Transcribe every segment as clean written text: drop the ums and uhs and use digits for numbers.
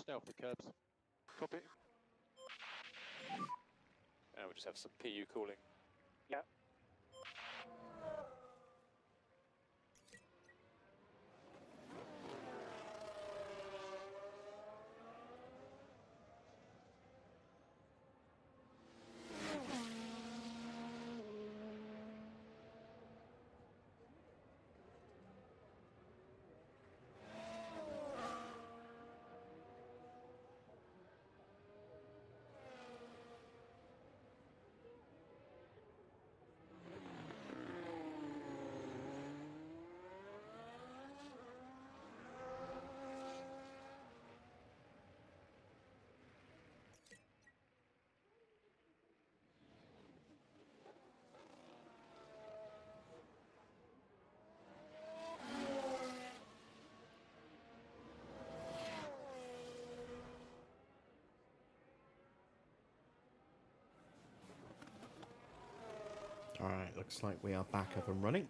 Stay off the curbs. Copy. And we'll just have some PU cooling. Yeah. Alright, looks like we are back up and running.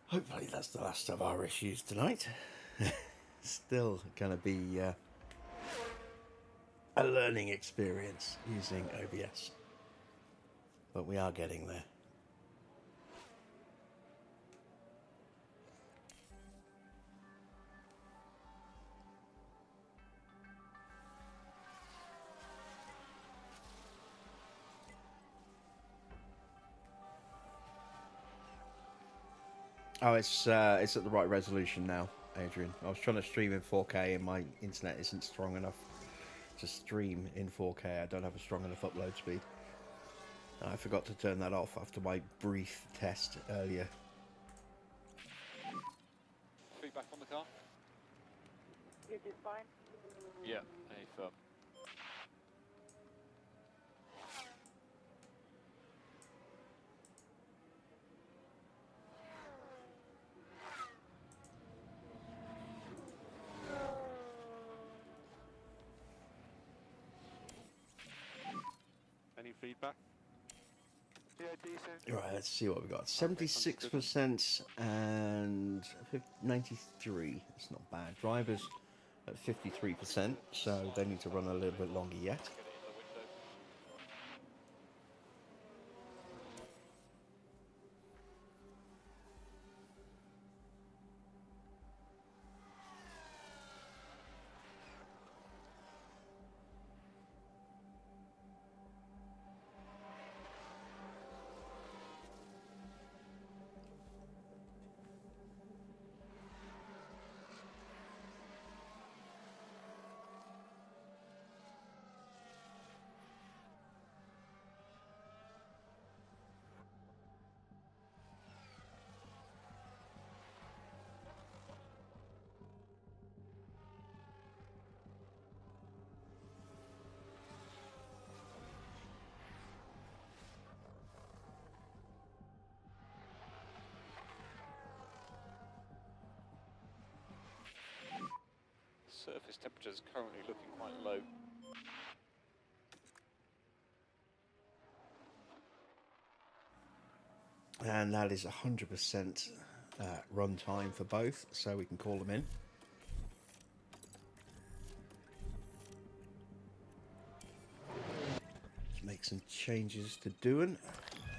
Hopefully that's the last of our issues tonight. Still going to be a learning experience using OBS. But we are getting there. Oh, it's at the right resolution now, Adrian. I was trying to stream in 4K and my internet isn't strong enough to stream in 4K. I don't have a strong enough upload speed. I forgot to turn that off after my brief test earlier. Feedback on the car? It is fine. Yeah, any firm. Any feedback? Yeah, decent. Right, let's see what we got. 76% and 93. It's not bad. Drivers at 53%, so they need to run a little bit longer yet. Get it in the window. Surface temperatures currently looking quite low. And that is 100% run time for both, so we can call them in. Let's make some changes to doing.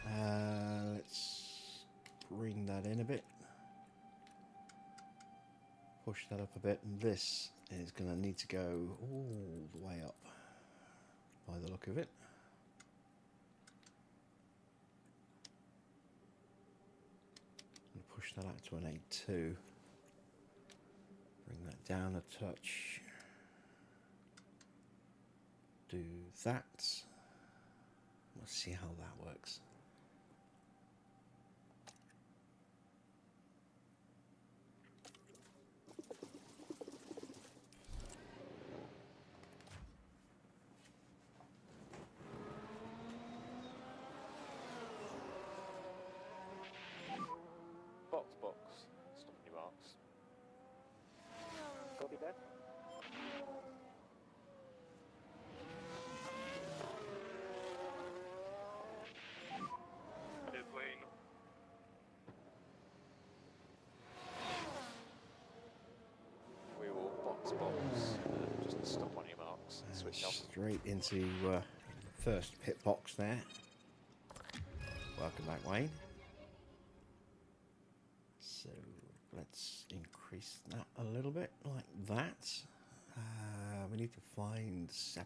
Let's bring that in a bit. Push that up a bit, and this is going to need to go all the way up by the look of it. And push that out to an 8.2. Bring that down a touch. Do that. Let's see how that works. Box. Stop any marks. Copy that. switch off. Straight into first pit box there. Welcome back, Wayne. So let's increase that a little bit, like that. We need to find 7%.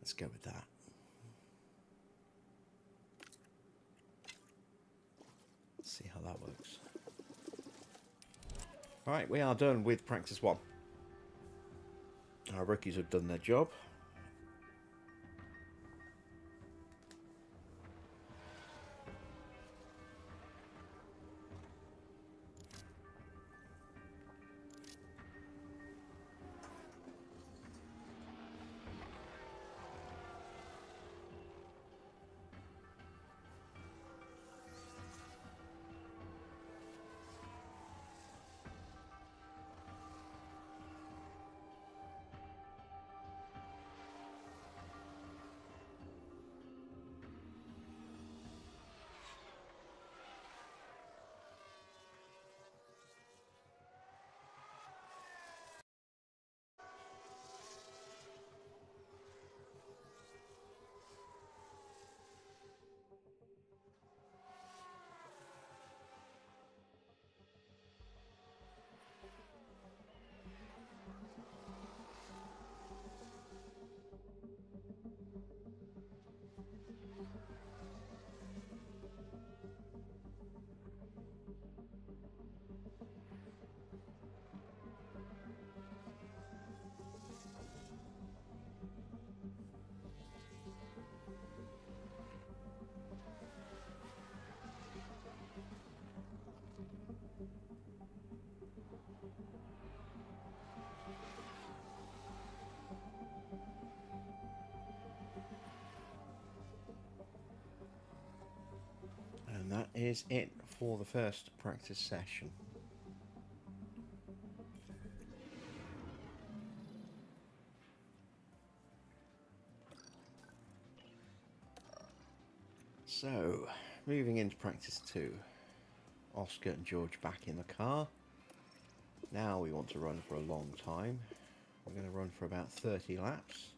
Let's go with that. Let's see how that works. Right, we are done with practice 1. Our rookies have done their job. And that is it for the first practice session. So, moving into practice 2. Oscar and George back in the car. Now we want to run for a long time. We're going to run for about 30 laps.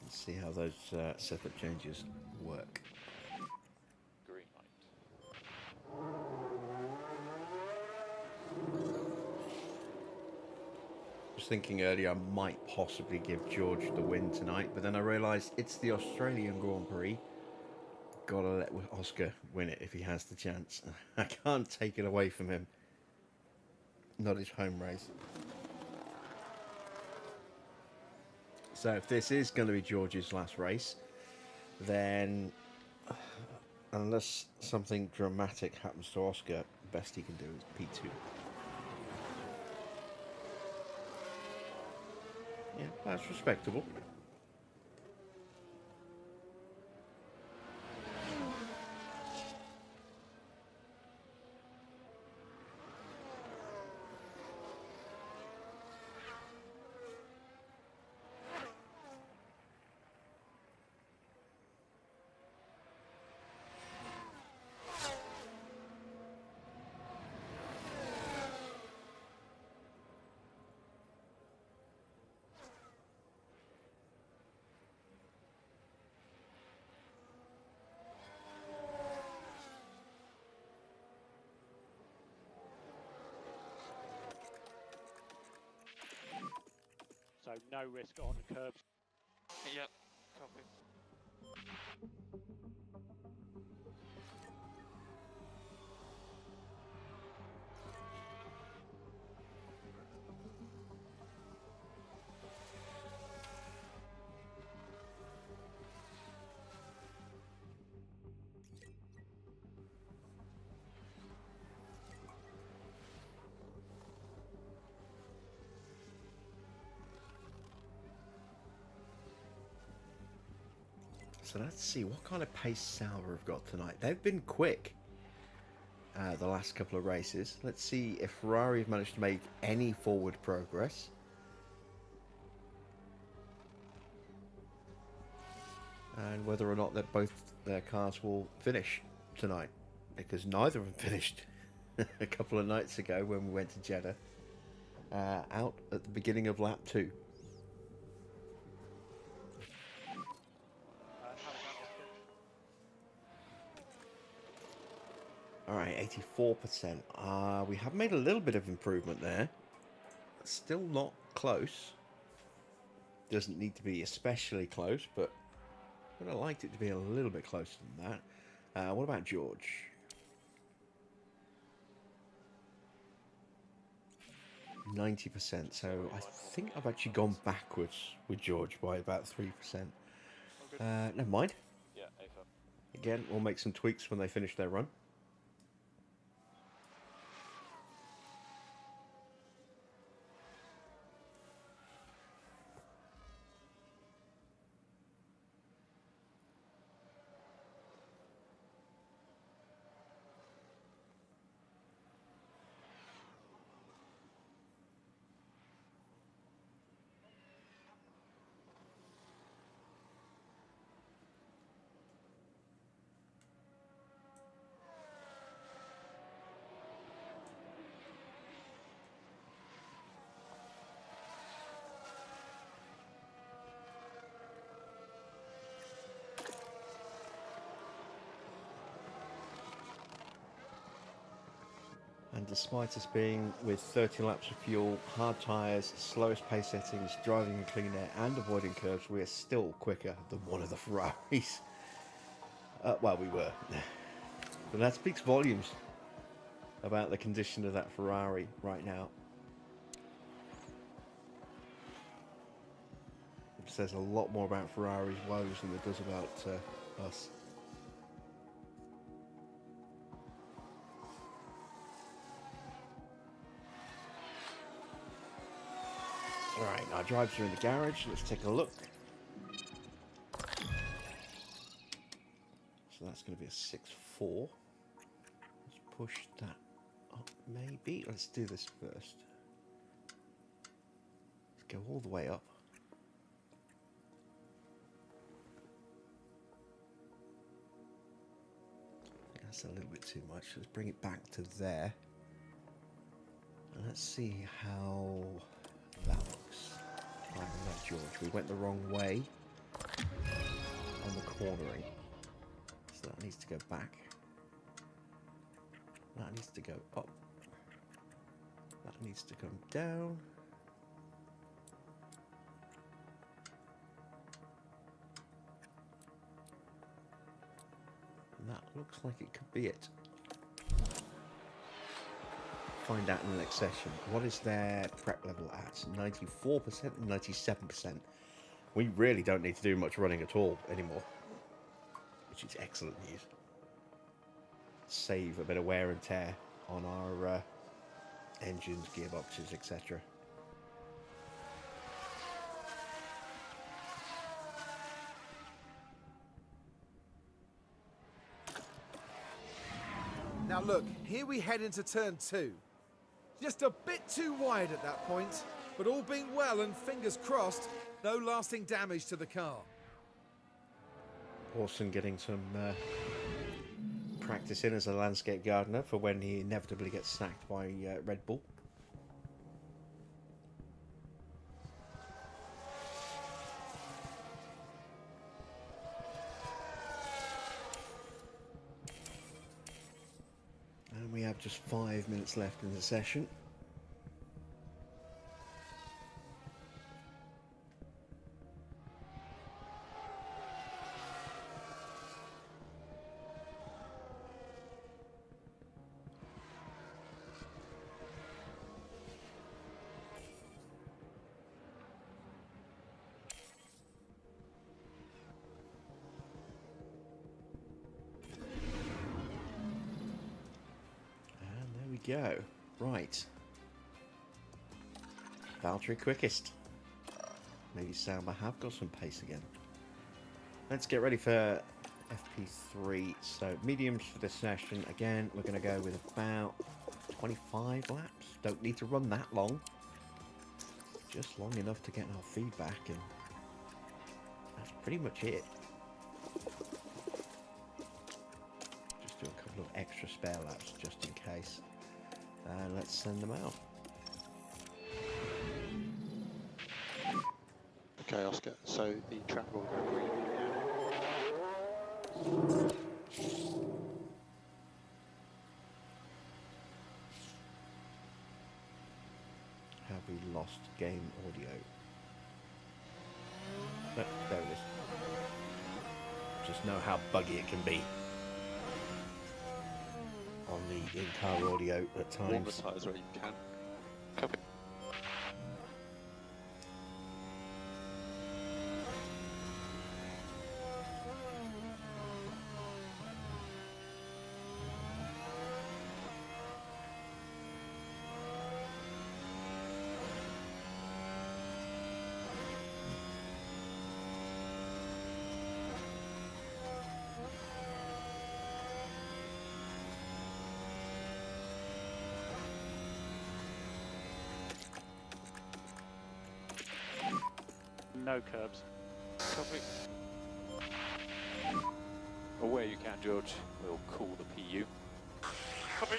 Let's see how those setup changes work. Green light. I was thinking earlier I might possibly give George the win tonight, but then I realised it's the Australian Grand Prix. Gotta let Oscar win it if he has the chance. I can't take it away from him. Not his home race. So if this is going to be George's last race, then unless something dramatic happens to Oscar, the best he can do is P2. Yeah, that's respectable. So no risk on the curbs. Yep, copy. So let's see what kind of pace Sauber have got tonight. They've been quick. the last couple of races. Let's see if Ferrari have managed to make any forward progress. And whether or not that both their cars will finish tonight, because neither of them finished a couple of nights ago when we went to Jeddah, out at the beginning of lap 2. Alright, 84%. We have made a little bit of improvement there. Still not close. Doesn't need to be especially close, but I would have liked it to be a little bit closer than that. What about George? 90%. So I think I've actually gone backwards with George by about 3%. Never mind. Yeah, A-firm. Again, we'll make some tweaks when they finish their run. And despite us being with 30 laps of fuel, hard tyres, slowest pace settings, driving in clean air and avoiding curves, we are still quicker than one of the Ferraris. Well, we were. But that speaks volumes about the condition of that Ferrari right now. It says a lot more about Ferrari's woes than it does about us. Alright, our drives are in the garage. Let's take a look. So that's going to be a 6.4. Let's push that up, maybe. Let's do this first. Let's go all the way up. That's a little bit too much. Let's bring it back to there. And let's see how that looks. Right, no, George, we went the wrong way on the cornering. So that needs to go back. That needs to go up. That needs to come down. And that looks like it could be it. Find out in the next session. What is their prep level at? 94% and 97%. We really don't need to do much running at all anymore, which is excellent news. Save a bit of wear and tear on our engines, gearboxes, etc. Now look, here we head into turn 2. Just a bit too wide at that point, but all being well and fingers crossed, no lasting damage to the car. Orson getting some practice in as a landscape gardener for when he inevitably gets sacked by Red Bull. And we have just 5 minutes left in the session. Go. Right. Valtteri quickest. Maybe Sauber have got some pace again. Let's get ready for FP3. So mediums for this session. Again, we're going to go with about 25 laps. Don't need to run that long. Just long enough to get our feedback, and that's pretty much it. Just do a couple of extra spare laps just in case. And let's send them out. Okay, Oscar. So the track will go green now. Have we lost game audio? No, there it is. Just know how buggy it can be on the in-car audio at Warm the times. tyres where you can. Copy. No curbs. Copy. Or where you can, George, we'll call the PU. Copy.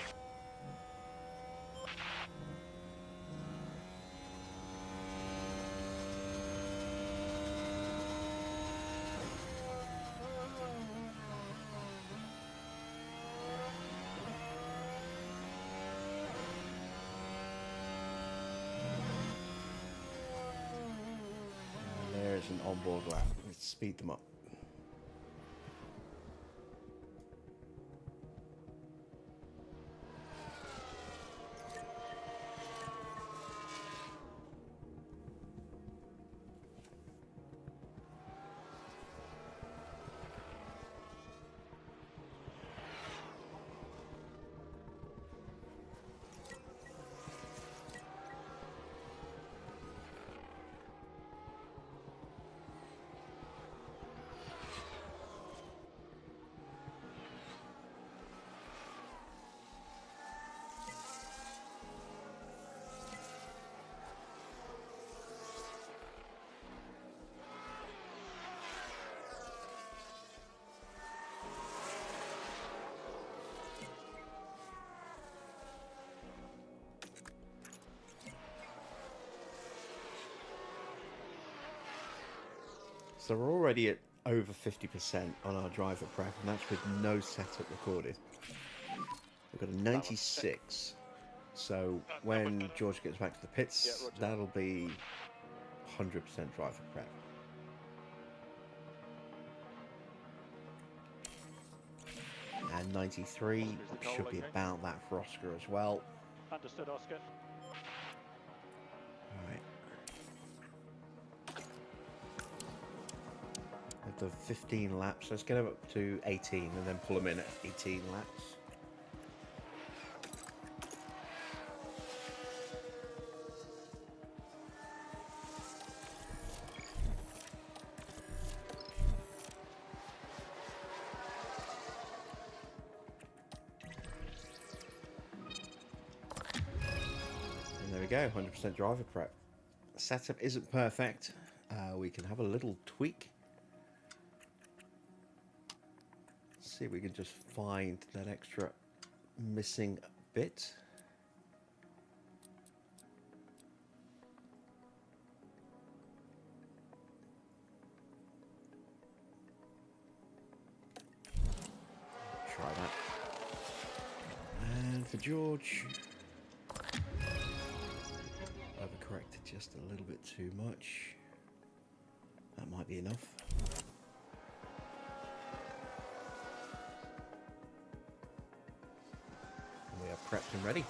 There's an onboard lap. Let's speed them up. So we're already at over 50% on our driver prep, and that's with no setup recorded. We've got a 96. So when George gets back to the pits, that'll be 100% driver prep. And 93 should be about that for Oscar as well. Understood, Oscar. Alright. We've done 15 laps. Let's get them up to 18 and then pull them in at 18 laps. And there we go, 100% driver prep. Setup isn't perfect. We can have a little tweak. See if we can just find that extra missing bit. Try that. And for George, overcorrected just a little bit too much. That might be enough. We are prepped and ready.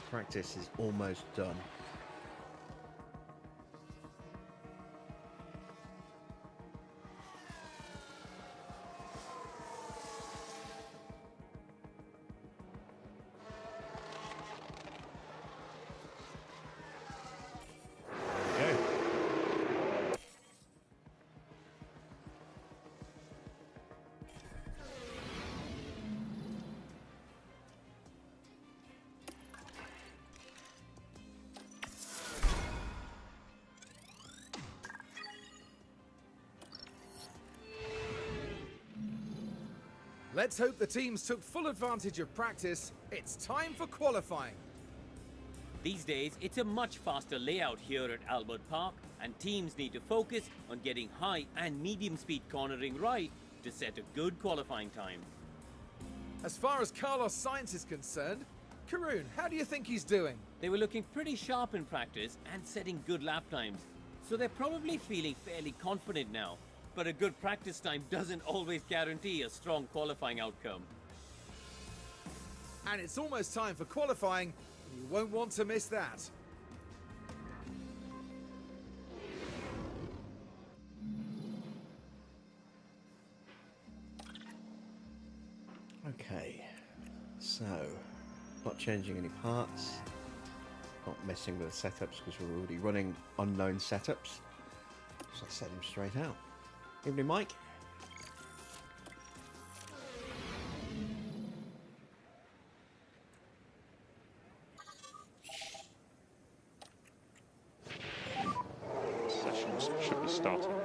Practice is almost done. There we go. Let's hope the teams took full advantage of practice. It's time for qualifying. These days, it's a much faster layout here at Albert Park, and teams need to focus on getting high and medium speed cornering right to set a good qualifying time. As far as Carlos Sainz is concerned, Karun, how do you think he's doing? They were looking pretty sharp in practice and setting good lap times, so they're probably feeling fairly confident now. But a good practice time doesn't always guarantee a strong qualifying outcome. And it's almost time for qualifying. You won't want to miss that. Okay, so not changing any parts, not messing with the setups because we're already running unknown setups. So I set them straight out. Evening, Mike. Sessions should be starting.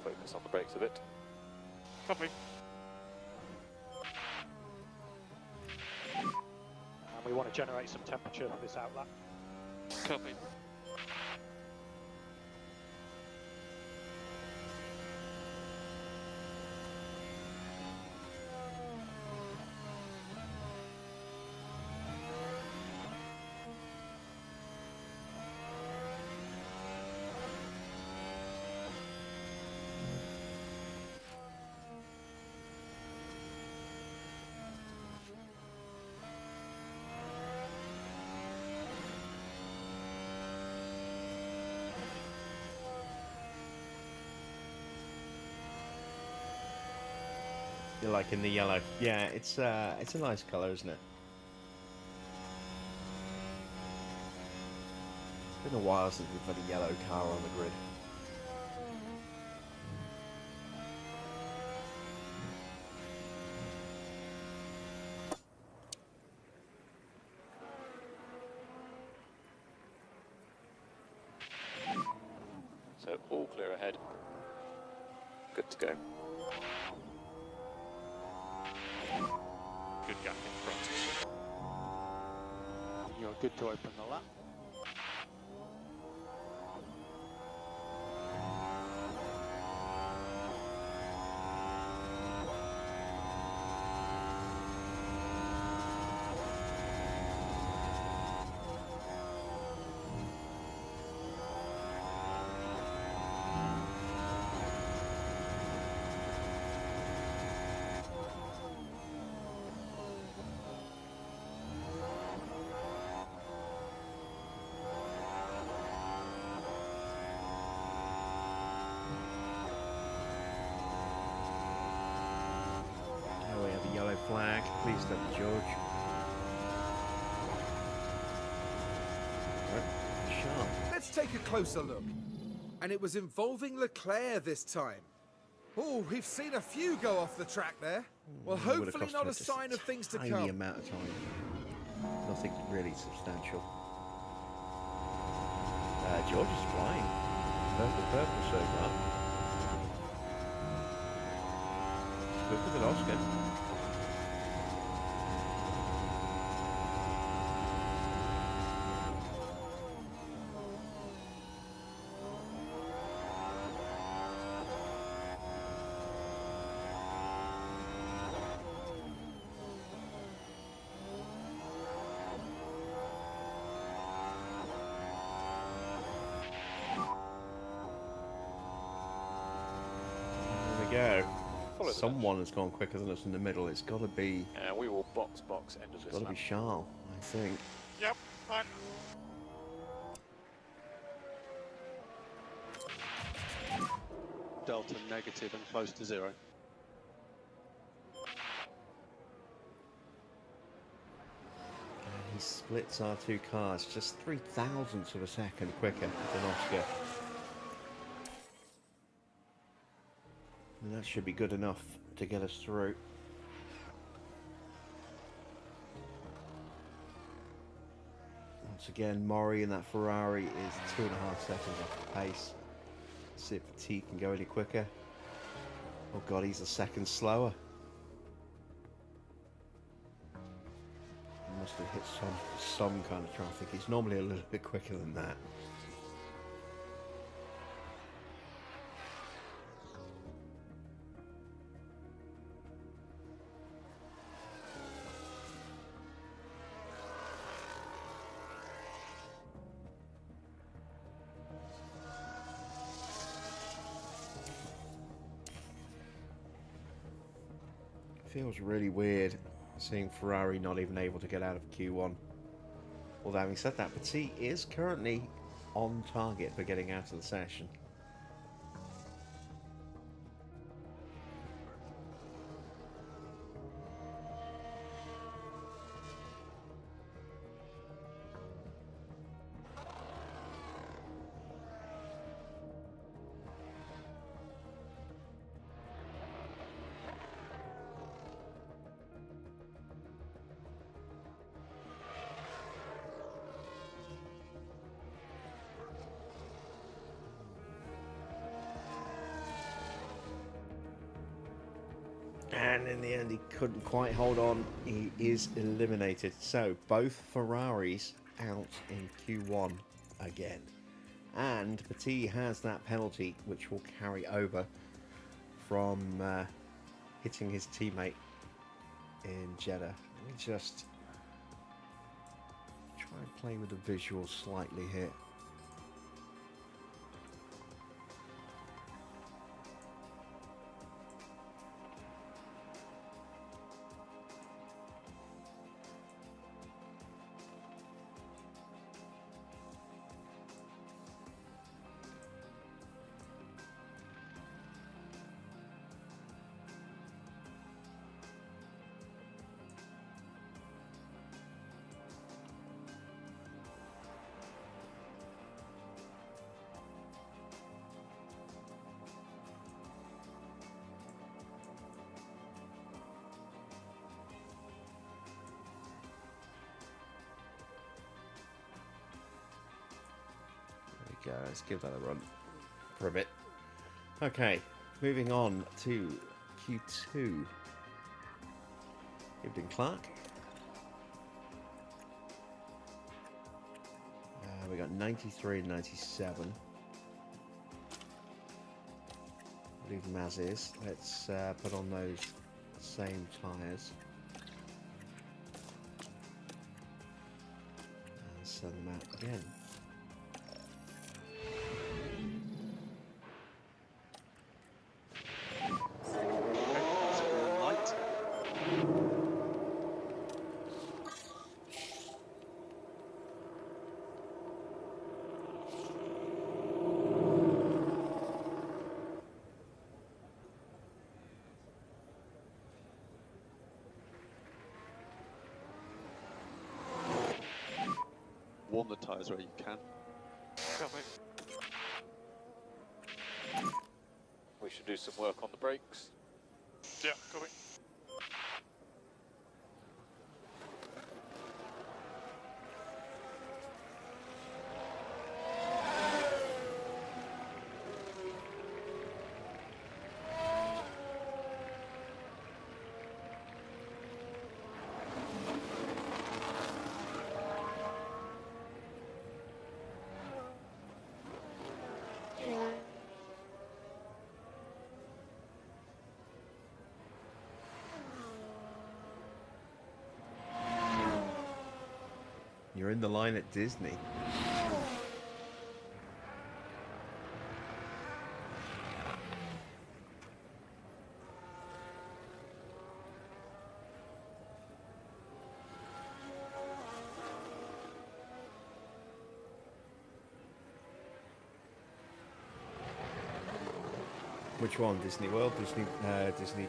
Focus on the brakes a bit. Copy. And we want to generate some temperature for this outlap. Copy. You're liking the yellow. Yeah, it's a nice colour, isn't it? It's been a while since we've had a yellow car on the grid. So all clear ahead. Good to go. Good gap in front. You're good to open the lap. Oh, we have a yellow flag. Please don't be George. Right, sharp. Let's take a closer look. And it was involving Leclerc this time. Oh, we've seen a few go off the track there. Well, It would have hopefully cost not her a just sign of things to tiny come. amount of time. Nothing really substantial. George is flying. Purple so far. Good with an Oscar. follow the Someone has gone quicker than us in the middle. It's got to be. dash. We will box end of this Got to lap. be Charles, I think. Yep, fine. Delta negative and close to 0. And he splits our two cars just 0.003 of a second quicker than Oscar. And that should be good enough to get us through. Once again, Mori in that Ferrari is 2.5 seconds off the pace. See if T can go any quicker. Oh god, he's a second slower. He must have hit some kind of traffic. He's normally a little bit quicker than that. Feels really weird seeing Ferrari not even able to get out of Q1. Although having said that, Petit is currently on target for getting out of the session. And in the end, he couldn't quite hold on. He is eliminated. So both Ferraris out in Q1 again. And Petit has that penalty, which will carry over from hitting his teammate in Jeddah. Let me just try and play with the visuals slightly here. Let's give that a run for a bit. Okay, moving on to Q2. Gibbon Clark. We got 93 and 97. Leave them as is. Let's put on those same tyres. And send them out again. Warm the tyres where you can. We should do some work on the brakes. Yeah, copy. You're in the line at Disney. Which one? Disney World, Disneyland.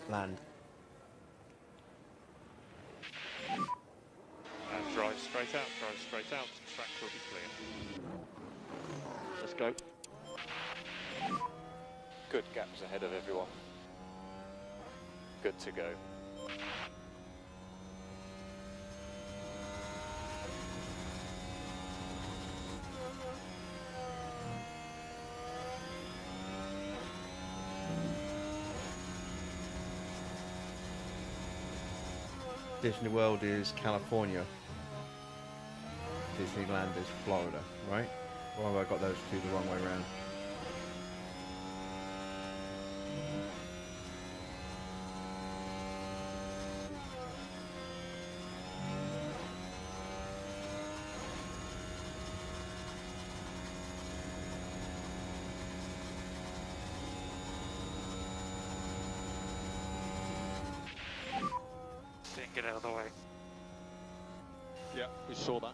And drive straight out, drive straight out. Track will be clear. Let's go. Good gaps ahead of everyone. Good to go. Disney World is California. Disneyland is Florida, right? Or have I got those two the wrong way around? Didn't get out of the way. Yeah, we saw that.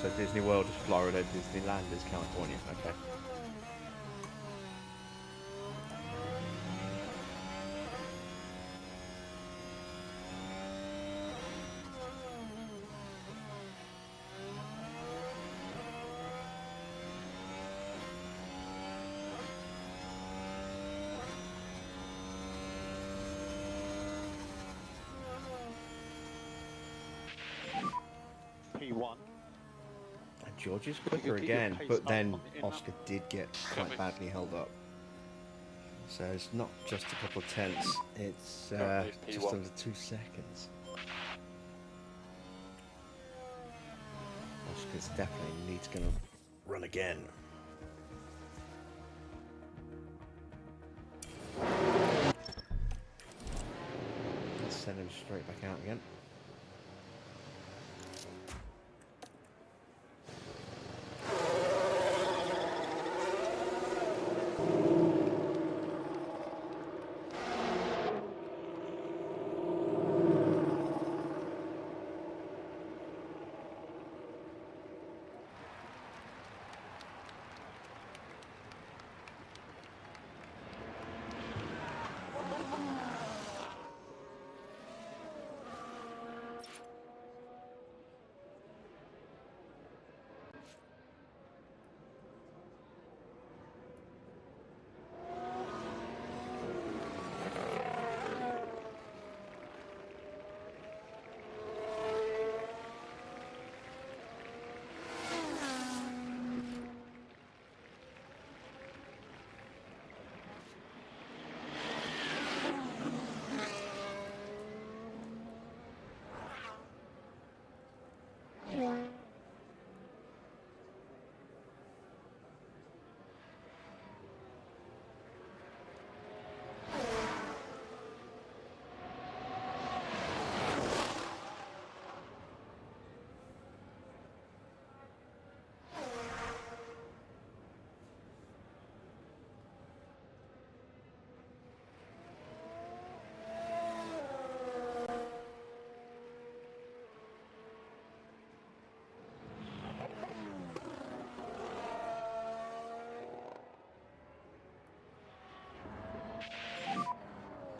So Disney World is Florida, Disneyland is California. Okay. P1. And George is you quicker keep your again, pace but up then on the inner. Oscar did get quite Copy. badly held up. So it's not just a couple of tenths, it's Currently it's just P1. under 2 seconds. Oscar's definitely needs to run again. Let's send him straight back out again.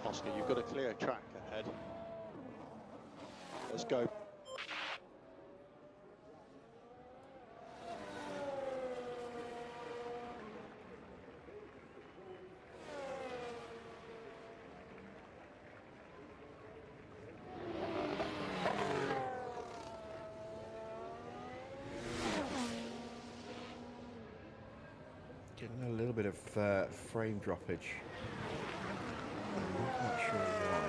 Oscar, you've got a clear track ahead. Let's go. Getting a little bit of frame droppage. I'm not quite sure why.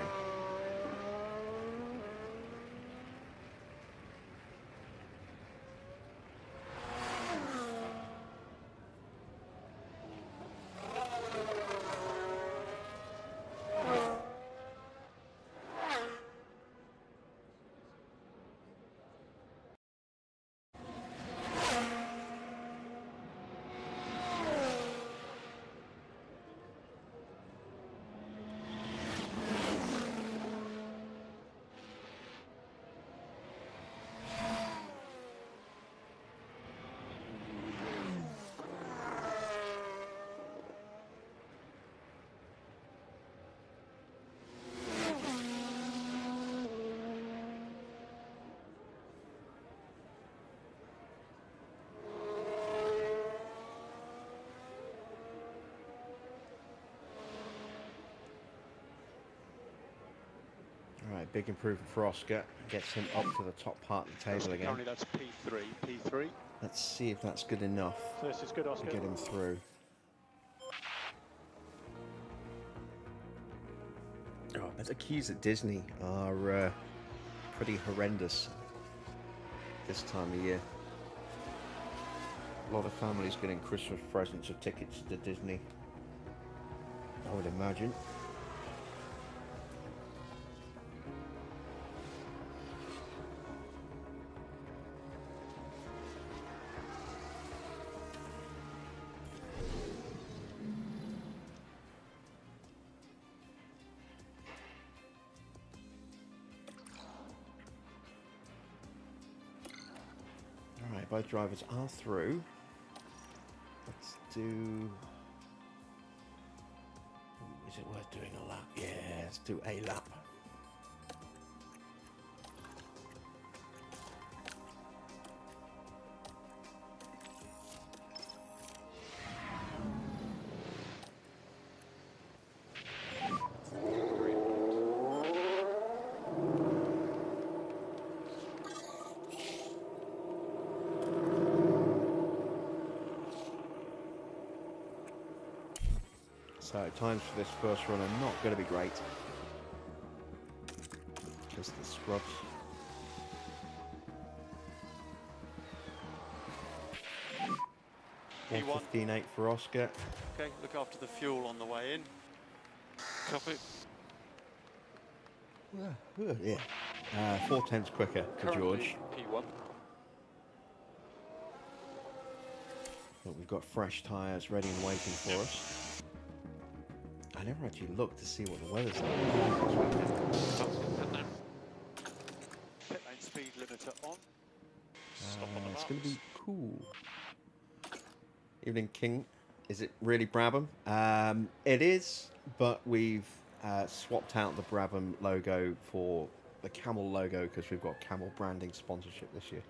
Alright, big improvement for Oscar. Gets him up to the top part of the table again. Currently that's P3. P3. Let's see if that's good enough This is good, to Oscar. get him through. Oh, I bet the queues at Disney are pretty horrendous this time of year. A lot of families getting Christmas presents or tickets to Disney, I would imagine. Alright, both drivers are through. Let's do... Ooh, is it worth doing a lap? Yeah, let's do a lap. So times for this first run are not going to be great. Just the scrubs. P1. 1:15.8 for Oscar. Okay, look after the fuel on the way in. Copy. Yeah. 4/10 quicker for George. P1. But we've got fresh tyres ready and waiting for us. I never actually looked to see what the weather's like. Pit lane speed limiter on. Stop on the It's going to be marks. cool. Evening, King. Is it really Brabham? It is, but we've swapped out the Brabham logo for the Camel logo because we've got Camel branding sponsorship this year.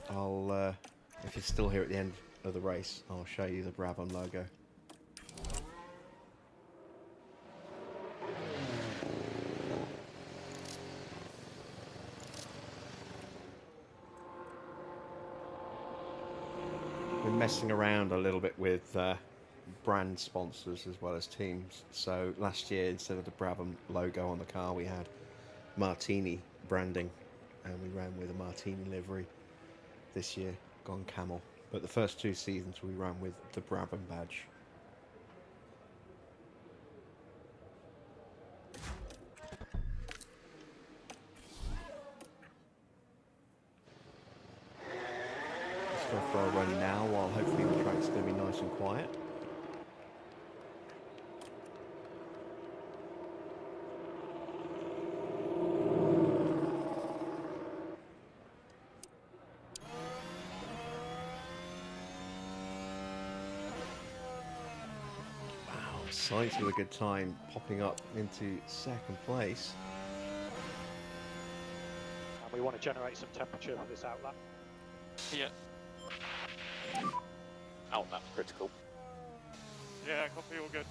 I'll, if you're still here at the end of the race, I'll show you the Brabham logo. Been messing around a little bit with brand sponsors as well as teams. So last year, instead of the Brabham logo on the car, we had Martini branding, and we ran with a Martini livery. This year, gone Camel. But the first two seasons, we ran with the Brabham badge. Let's go for a run now, while hopefully the track's going to be nice and quiet. Sainz with a good time, popping up into second place. And we want to generate some temperature for this outlap. Yeah. Outlap critical. Yeah, copy, all good.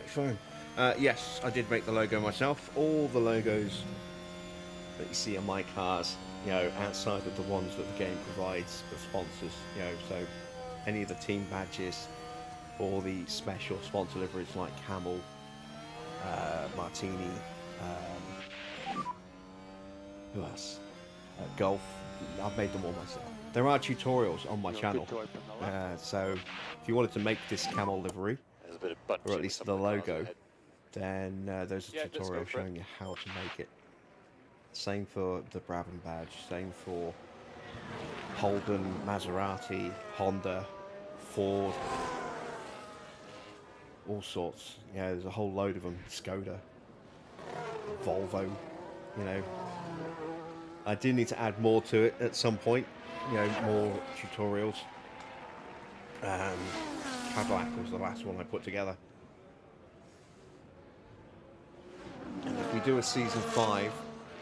Phone. Yes, I did make the logo myself. All the logos that you see on my cars, you know, outside of the ones that the game provides, the sponsors, you know, so any of the team badges or the special sponsor liveries like Camel, Martini, who else? Golf. I've made them all myself. There are tutorials on my channel, Good to open the lap. so if you wanted to make this Camel livery, There's a bit of bunching or at with least some the of cars logo, ahead. then there's a Yeah, let's go tutorial for it. showing you how to make it. Same for the Brabham badge. Same for Holden, Maserati, Honda, Ford. All sorts. Yeah, there's a whole load of them. Skoda, Volvo, you know. I do need to add more to it at some point. You know, more tutorials. Cadillac was the last one I put together. And if we do a Season 5,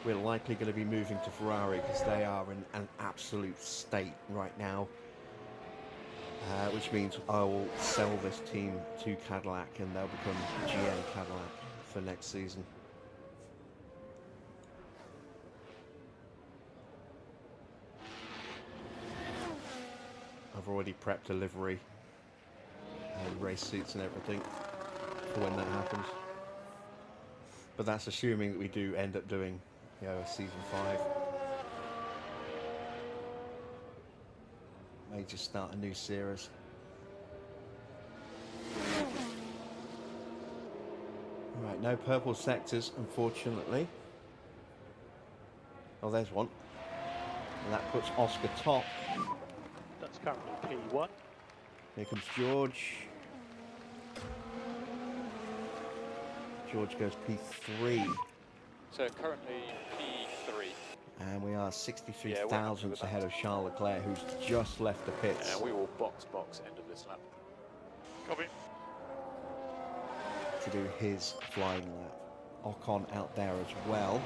we're likely going to be moving to Ferrari because they are in an absolute state right now. Which means I will sell this team to Cadillac and they'll become GM Cadillac for next season. I've already prepped a livery and race suits and everything for when that happens. But that's assuming that we do end up doing, you know, a Season 5. May just start a new series. Right, no purple sectors, unfortunately. Oh, there's one. And that puts Oscar top. That's currently P1. Here comes George. George goes P3. So currently P3. And we are 63 Yeah, we're happy thousandths with that. ahead of Charles Leclerc, who's just left the pits. And we will box end of this lap. Copy. To do his flying lap. Ocon out there as well.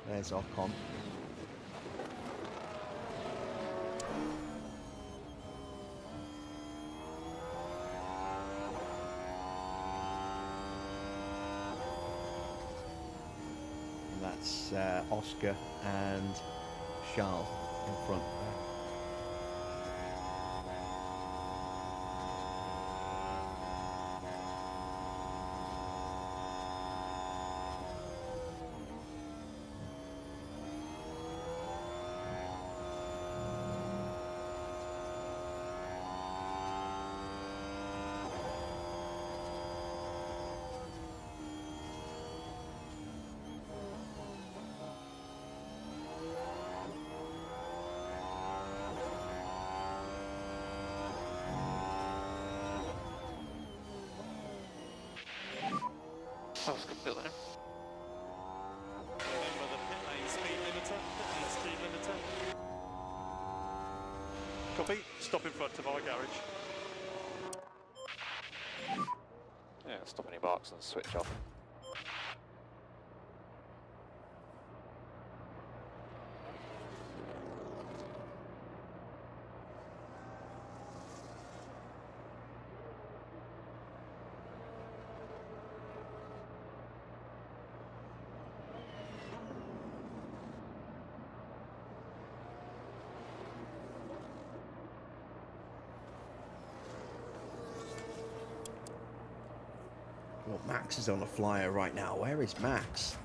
There's Ocon. And that's Oscar and Charles in front there. Sounds completely. Remember the pit lane speed limiter. Pit lane speed limiter. Copy. Stop in front of our garage. Yeah, stop any marks and switch off. Well, Max is on a flyer right now. Where is Max?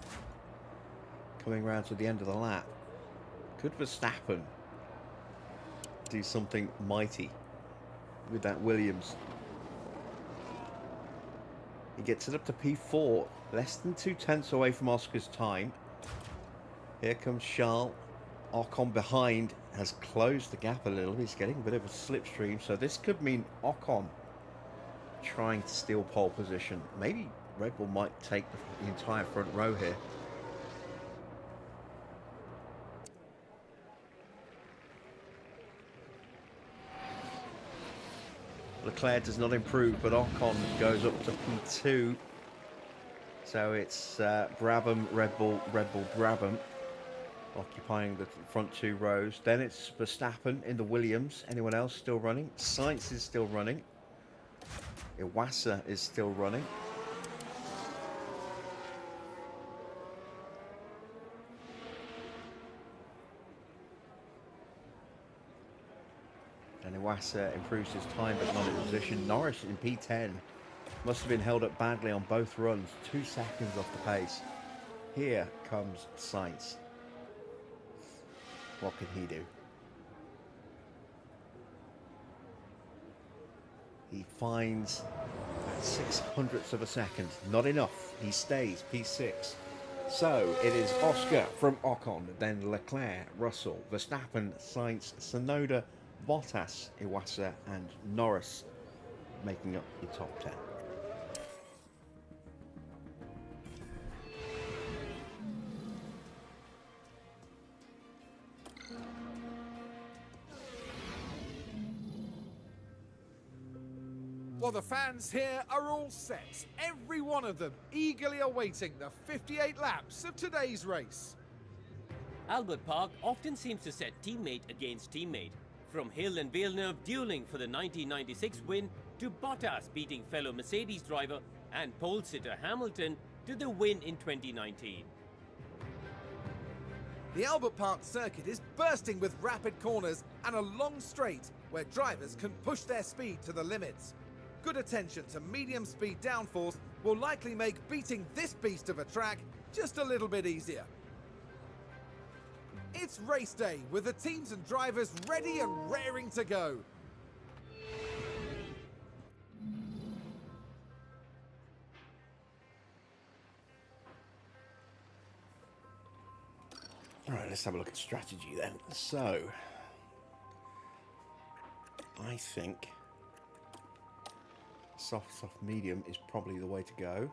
Coming round to the end of the lap. Could Verstappen do something mighty with that Williams? He gets it up to P4, less than 2/10 away from Oscar's time. Here comes Charles. Ocon behind has closed the gap a little. He's getting a bit of a slipstream, so this could mean Ocon trying to steal pole position. Maybe Red Bull might take the entire front row here. Leclerc does not improve, but Ocon goes up to P2. So it's Brabham, Red Bull, Brabham occupying the front two rows. Then it's Verstappen in the Williams. Anyone else still running? Sainz is still running. Iwasa is still running. And Iwasa improves his time but not his position. Norris in P10 must have been held up badly on both runs. 2 seconds off the pace. Here comes Sainz. What can he do? He finds that 0.6 of a second. Not enough. He stays P6. So it is Oscar from Ocon, then Leclerc, Russell, Verstappen, Sainz, Tsunoda, Bottas, Iwasa, and Norris making up your top 10. Well, the fans here are all set, every one of them eagerly awaiting the 58 laps of today's race. Albert Park often seems to set teammate against teammate, from Hill and Villeneuve dueling for the 1996 win to Bottas beating fellow Mercedes driver and pole sitter Hamilton to the win in 2019. The Albert Park circuit is bursting with rapid corners and a long straight where drivers can push their speed to the limits. Good attention to medium speed downforce will likely make beating this beast of a track just a little bit easier. It's race day with the teams and drivers ready and raring to go. All right, let's have a look at strategy then. So, I think soft, medium is probably the way to go.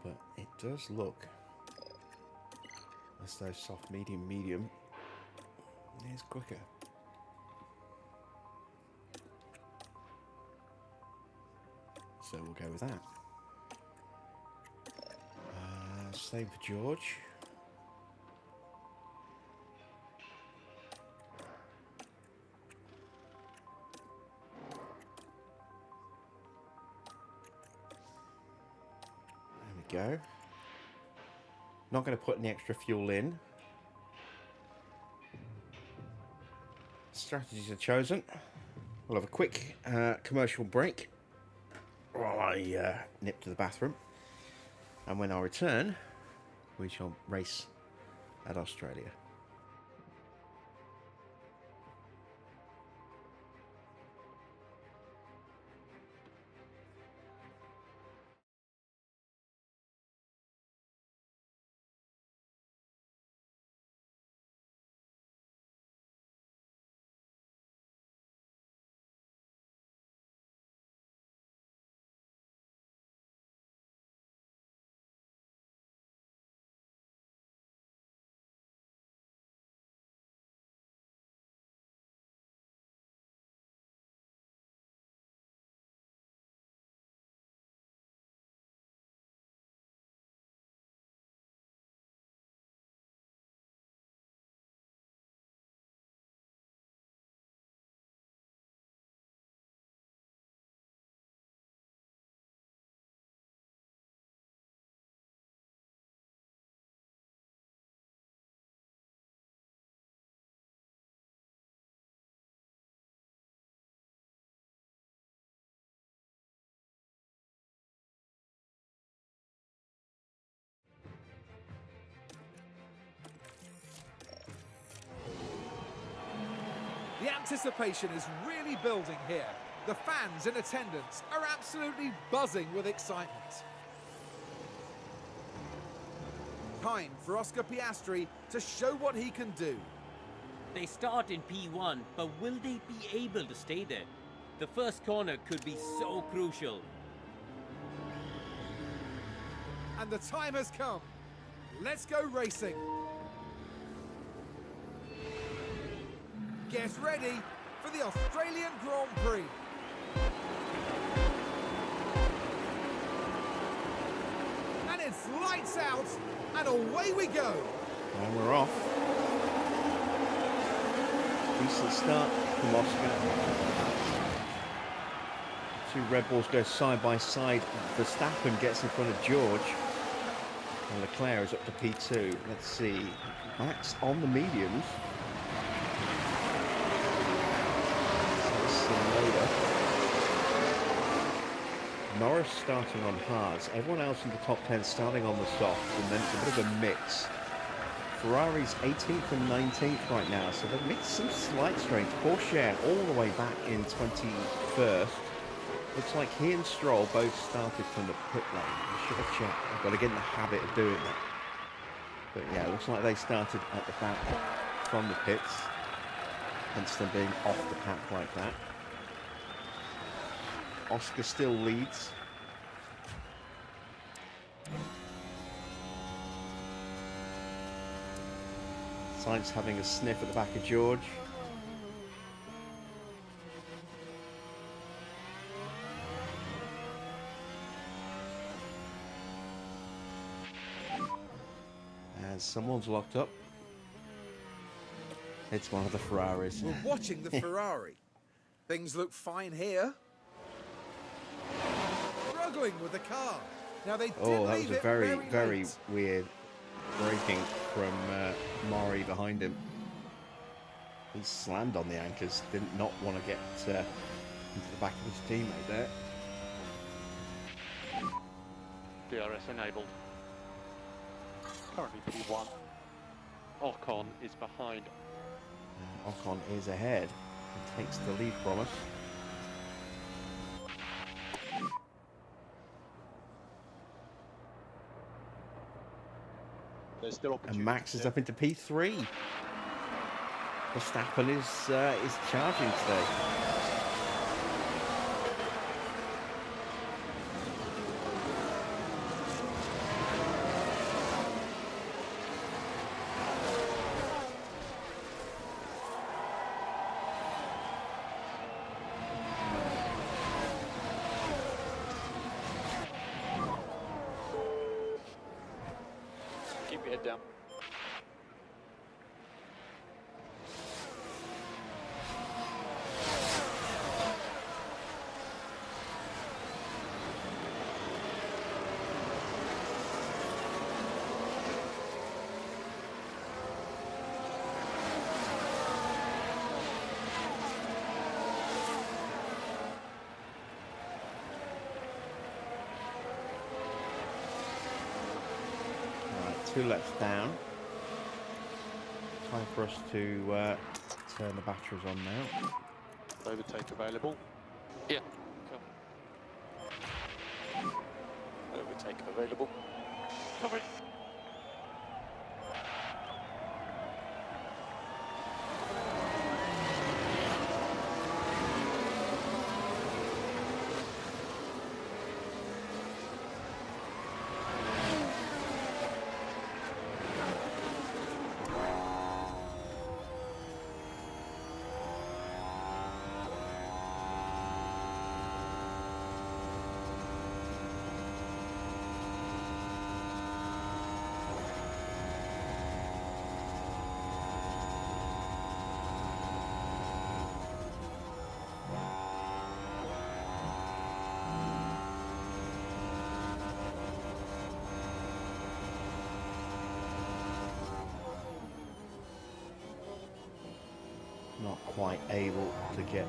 But it does look as though soft, medium is quicker. So we'll go with that. Same for George. There we go. Not going to put any extra fuel in. Strategies are chosen. We'll have a quick commercial break while I nip to the bathroom, and when I return we shall race at Australia. The anticipation is really building here. The fans in attendance are absolutely buzzing with excitement. Time for Oscar Piastri to show what he can do. They start in P1, but will they be able to stay there? The first corner could be so crucial. And the time has come. Let's go racing. Get ready for the Australian Grand Prix. And it's lights out, and away we go. And we're off. Decent start from Oscar. Two Red Bulls go side by side. Verstappen gets in front of George. And Leclerc is up to P2. Let's see. Max on the mediums. Norris starting on hards, everyone else in the top 10 starting on the softs, and then it's a bit of a mix Ferrari's 18th and 19th right now, so they've made some slight strains. Porsche all the way back in 21st. Looks like he and Stroll both started from the pit lane. I should have checked. I've got to get in the habit of doing that. But yeah, it looks like they started at the back from the pits, hence them being off the pack like that. Oscar still leads. Sainz having a sniff at the back of George. As someone's locked up. It's one of the Ferraris. We're watching the Ferrari. Things look fine here. Struggling with the car. Now they did Oh, that was leave a it very late. weird braking from Mari behind him. He slammed on the anchors, did not want to get into the back of his teammate there. DRS enabled. Currently P1. Ocon is behind. Ocon is ahead and takes the lead from us. There's still opportunity. And Max is up into P3. Verstappen is charging today. Keep your head down. Right, 2 laps down. Time for us to turn the batteries on now. Overtake available. Yeah. Come. Overtake available. Copy. Not quite able to get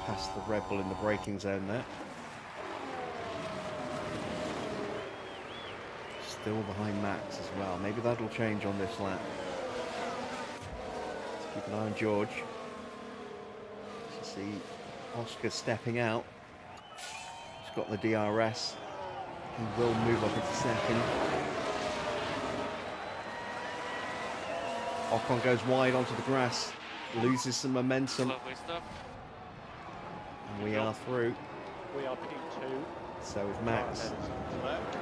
past the Red Bull in the braking zone there. Still behind Max as well. Maybe that'll change on this lap. Let's keep an eye on George. See Oscar stepping out. He's got the DRS. He will move up into second. Ocon goes wide onto the grass, loses some momentum, Lovely stuff. and we are through. We are P2. So is Max. Ahead is Leclerc.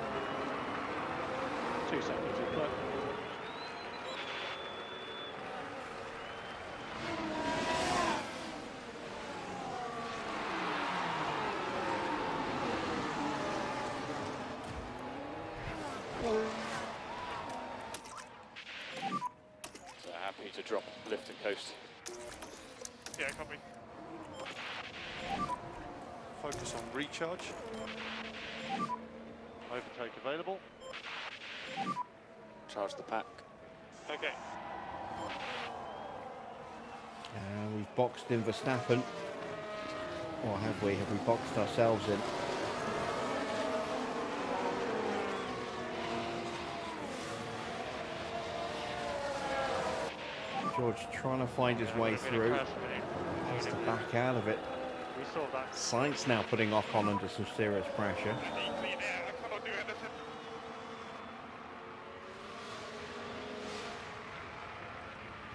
2 seconds Leclerc. So happy to drop lift and coast. Yeah, copy. Focus on recharge. Overtake available. Charge the pack. Okay. And we've boxed in Verstappen. Or have we? Have we boxed ourselves in? George trying to find his way through. Has to back out of it. We saw that. Sainz now putting Ocon under some serious pressure.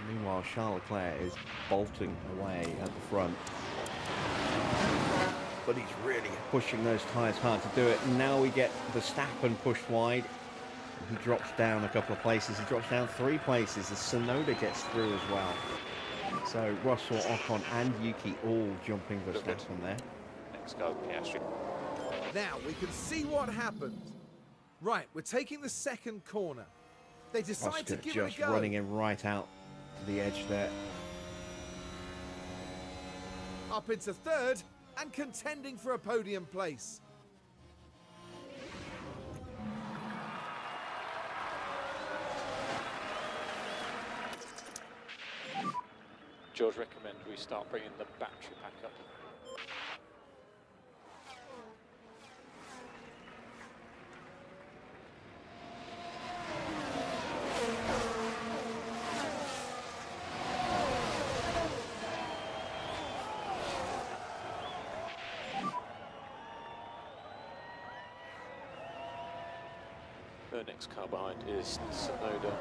Meanwhile, Charles Leclerc is bolting away at the front. But he's really pushing those tyres hard to do it. And now we get Verstappen pushed wide. He drops down a couple of places. He drops down 3 places as Tsunoda gets through as well. So Russell, Ocon and Yuki all jumping Verstappen there. Next go, Piastri. Now we can see what happened. Right, we're taking the second corner. They decide to Oscar give just it a go. running him right out to the edge there. Up into third and contending for a podium place. George, recommend we start bringing the battery pack up. The next car behind is Tsunoda.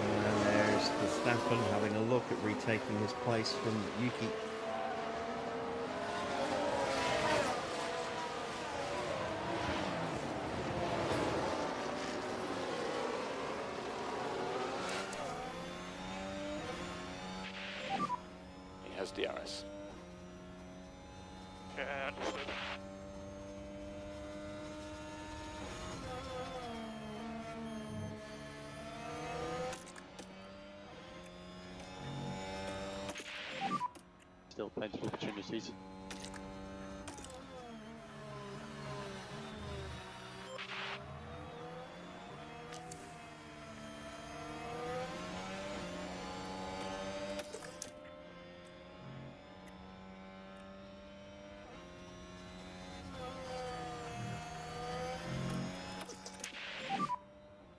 And there's Verstappen having a look at retaking his place from Yuki. He has DRS. Yeah, understood. Still plenty of opportunities.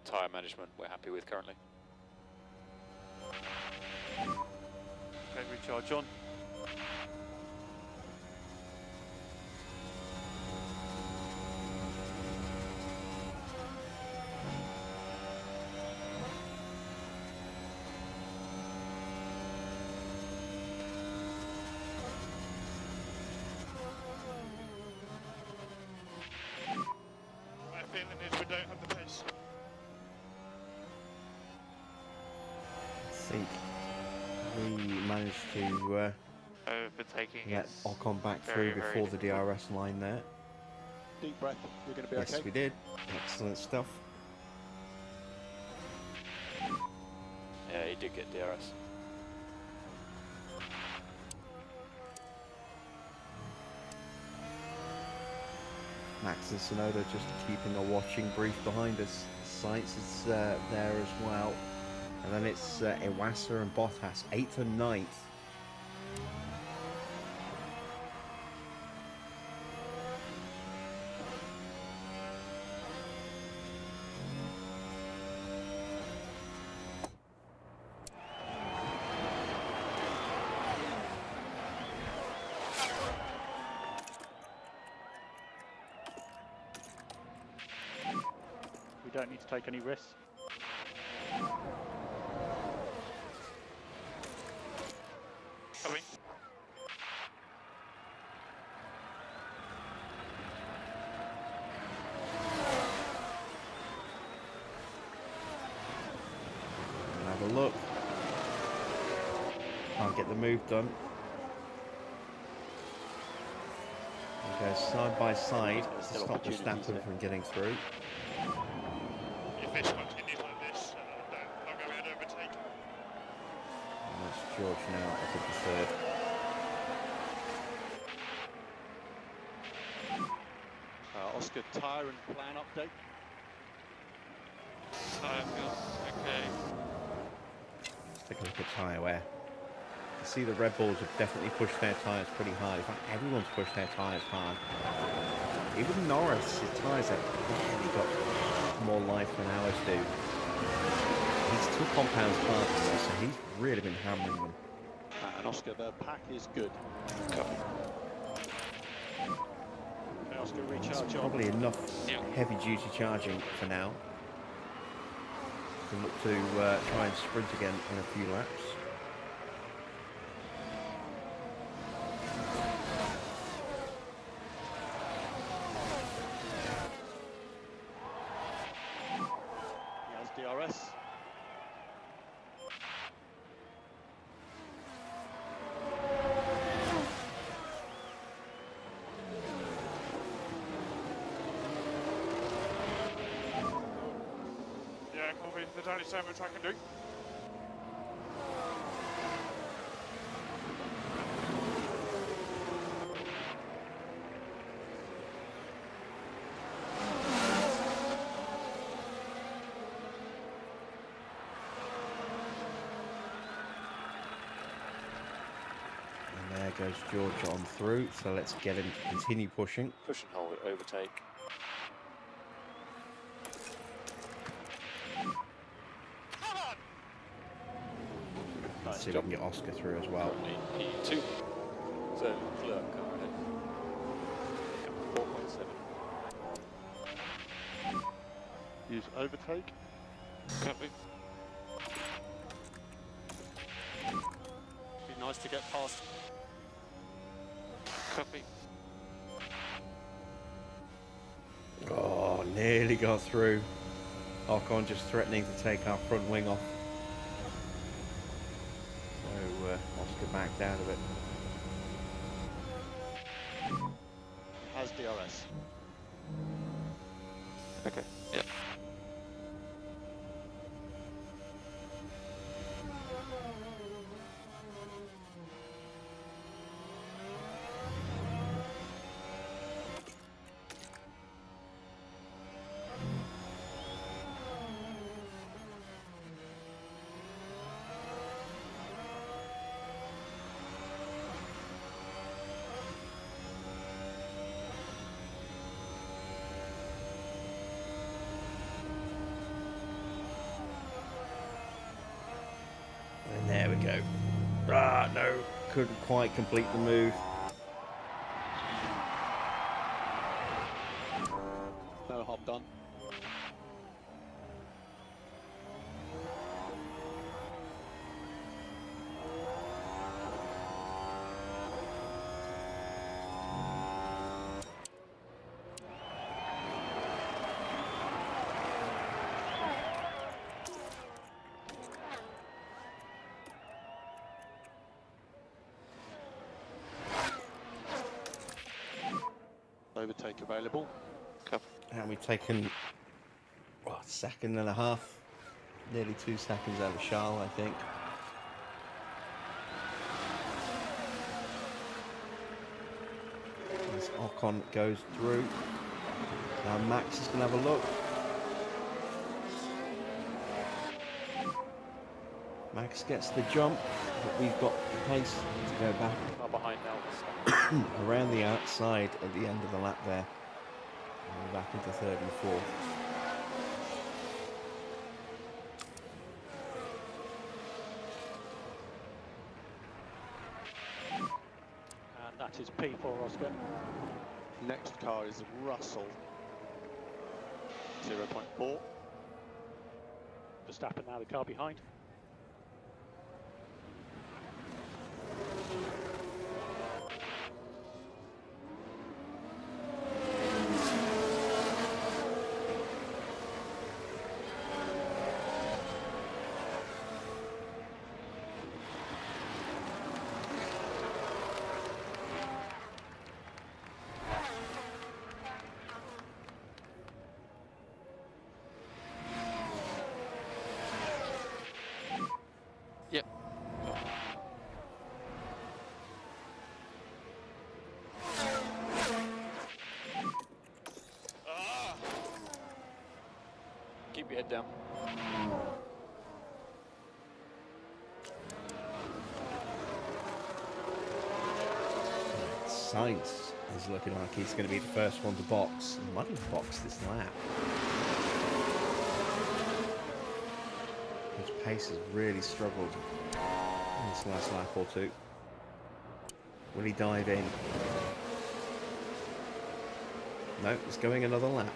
Tyre management we're happy with currently. Okay, recharge on. My feeling is we don't have the pace. I think we managed to Overtaking get is Ocon back very, through very before the DRS line there. Deep breath, you're going to be Yes, okay. we did. Excellent stuff. Yeah, he did get DRS. Max and Tsunoda just keeping a watching brief behind us. Sainz is there as well. And then it's Iwasa and Bottas, 8th and 9th. We don't need to take any risks. Coming. Have a look. Can't get the move done. We go side by side to Still stop opportunities Verstappen there. from getting through. If this continues like this, I'll go ahead and overtake. And that's George now up at the third. Oscar, tyre and plan update. Tyre feels okay. Let's take a look at tyre wear. You see the Red Bulls have definitely pushed their tyres pretty hard. In fact, everyone's pushed their tyres hard. Even Norris, his tyres have barely got more life than ours do. He's 2 compounds apart from us, so he's really been hammering them. And Oscar, the pack is good. Copy. Okay, Oscar, recharge on. Probably enough heavy-duty charging for now. We can look to try and sprint again in a few laps. He has DRS. Yeah, copy. There's only so much I can do. And there goes George on through, so let's get him to continue pushing. Push and hold, overtake. Let's see if we can get Oscar through as well. P2. So, Clerk, go ahead. 4.7. Use overtake. Copy. Be nice to get past. Copy. Oh, nearly got through. Ocon just threatening to take our front wing off. So Oscar backed out of it. Has DRS. Okay. Yeah. And there we go. Ah, no. Couldn't quite complete the move. No hop done. Overtake available. Copy. And we've taken, what, a second and a half? Nearly 2 seconds out of Charles, I think. As Ocon goes through. Now Max is going to have a look. Max gets the jump, but we've got the pace to go back Not behind now. around the outside at the end of the lap there. And we're back into 3rd and 4th. And that is P4, Oscar. Next car is Russell. 0.4. Verstappen now the car behind. Yep. Keep your head down. Sainz is looking like he's going to be the first one to box. He might even box this lap. His pace has really struggled in this last lap or two. Will he dive in? No, he's going another lap.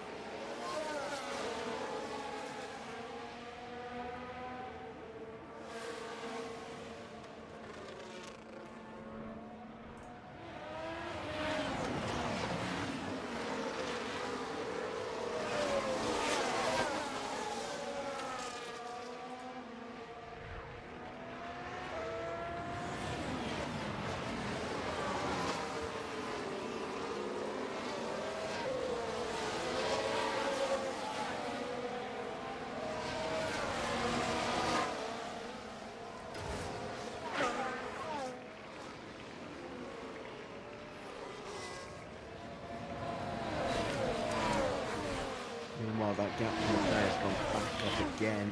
Meanwhile, that gap from there has gone back up again.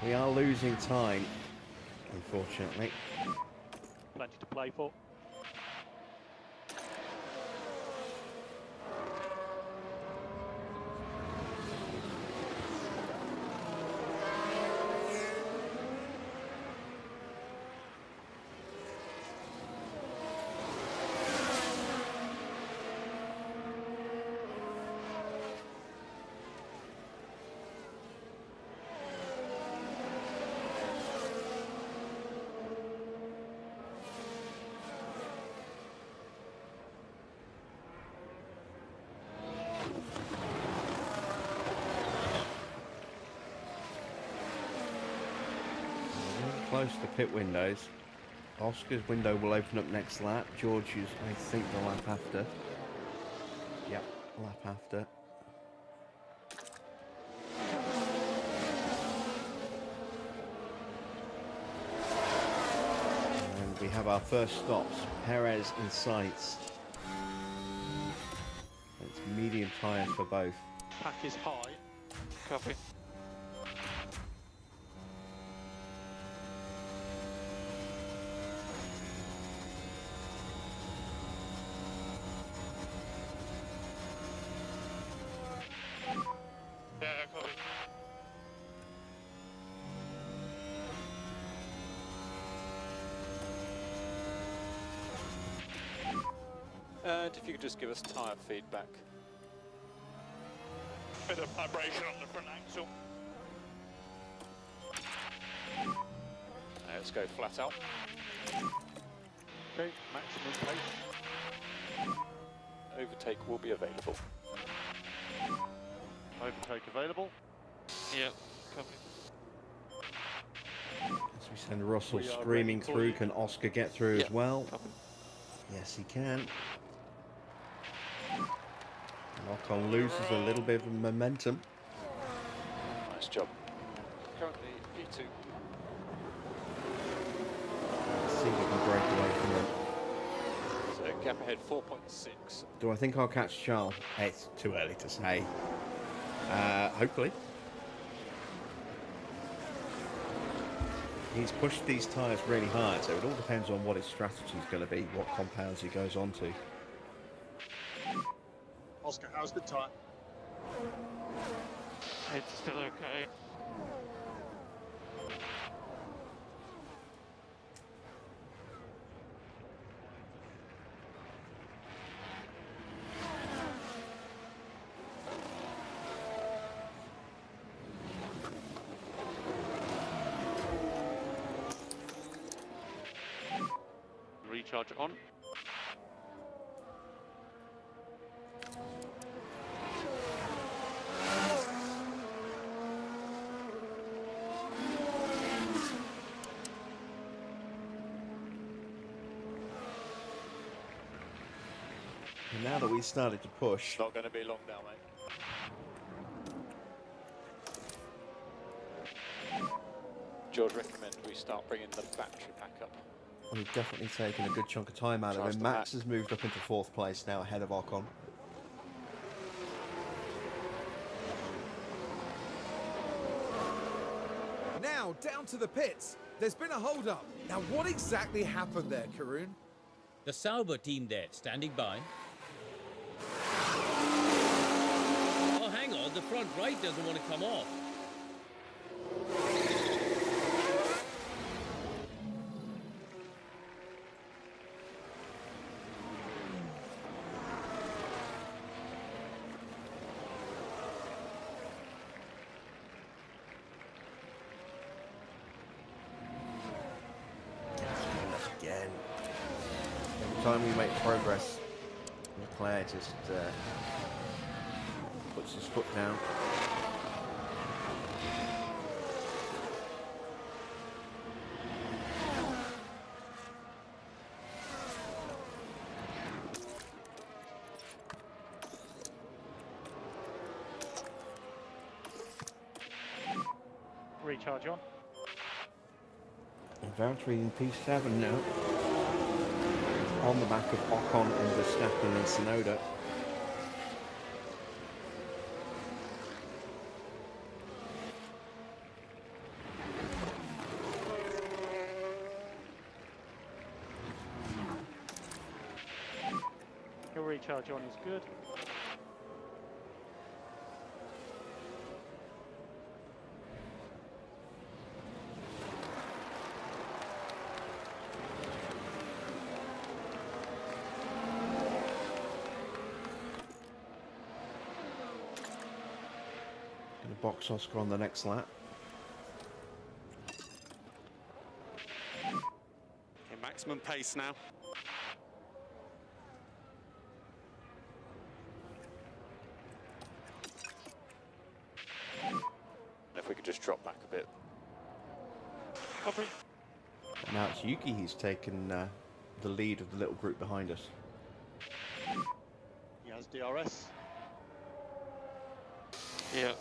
We are losing time, unfortunately. Plenty to play for. Close to pit windows. Oscar's window will open up next lap. George's, I think, the lap after. Yep, lap after. And we have our first stops. Perez in sights. It's medium tyres for both. Pack is high. Copy. Yeah, copy. And if you could just give us tyre feedback. Bit of vibration on the front axle. Let's go flat out. Okay, maximum pace. Overtake will be available. Overtake available. Yep, copy. As we send Russell We are screaming ready for through, you. can Oscar get through Yep, as well? copy. Yes, he can. Ocon loses a little bit of momentum. Nice job. Currently P2. Let's see if we can break away from them. So gap ahead 4.6. Do I think I'll catch Charles? It's too early to say. Hopefully. He's pushed these tyres really hard, so it all depends on what his strategy is going to be, what compounds he goes on to. Oscar, how's the time? It's still okay. Recharge on. And now that we've started to push, Not going to be long now, mate. George, recommend we start bringing the battery pack up. we've definitely taken a good chunk of time out of Charge him. the Max pack. has moved up into 4th place now, ahead of Ocon. Now down to the pits. There's been a hold-up. Now what exactly happened there, Karun? The Sauber team there, standing by. Oh, hang on, the front right doesn't want to come off. time we make progress, Leclerc just puts his foot down. Recharge on. Valtteri in P7 now. On the back of Ocon and Verstappen and Tsunoda. Your recharge on is good. Gonna box Oscar on the next lap. Okay, maximum pace now. If we could just drop back a bit. Copy. Now it's Yuki who's taken the lead of the little group behind us. He has DRS. Yeah.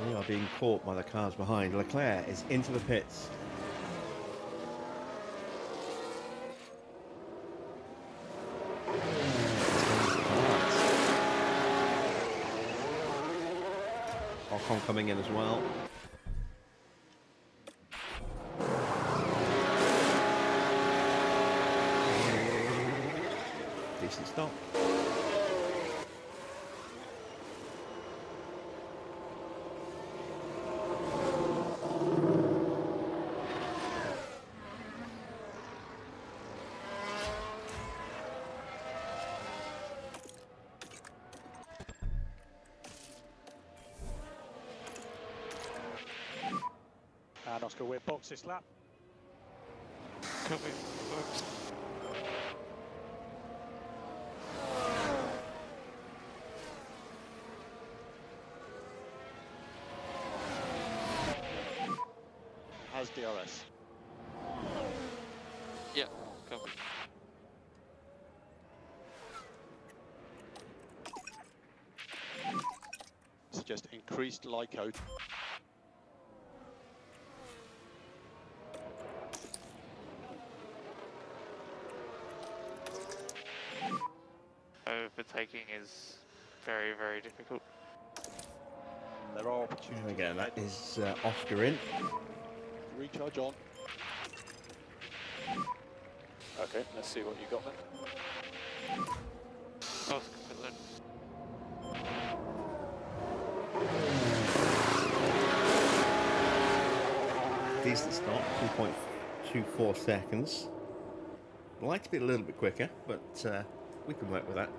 We are being caught by the cars behind. Leclerc is into the pits. Ocon coming in as well. Decent stop. And Oscar, we're box this lap. Copy. Has DRS. Yeah, copy. Suggest increased LICO. Overtaking is very, very difficult. There are opportunities. There we go, that is Oscar in. Recharge on. Okay, let's see what you got then. Oh, Decent stop, 2.24 seconds. I'd like to be a little bit quicker, but we can work with that.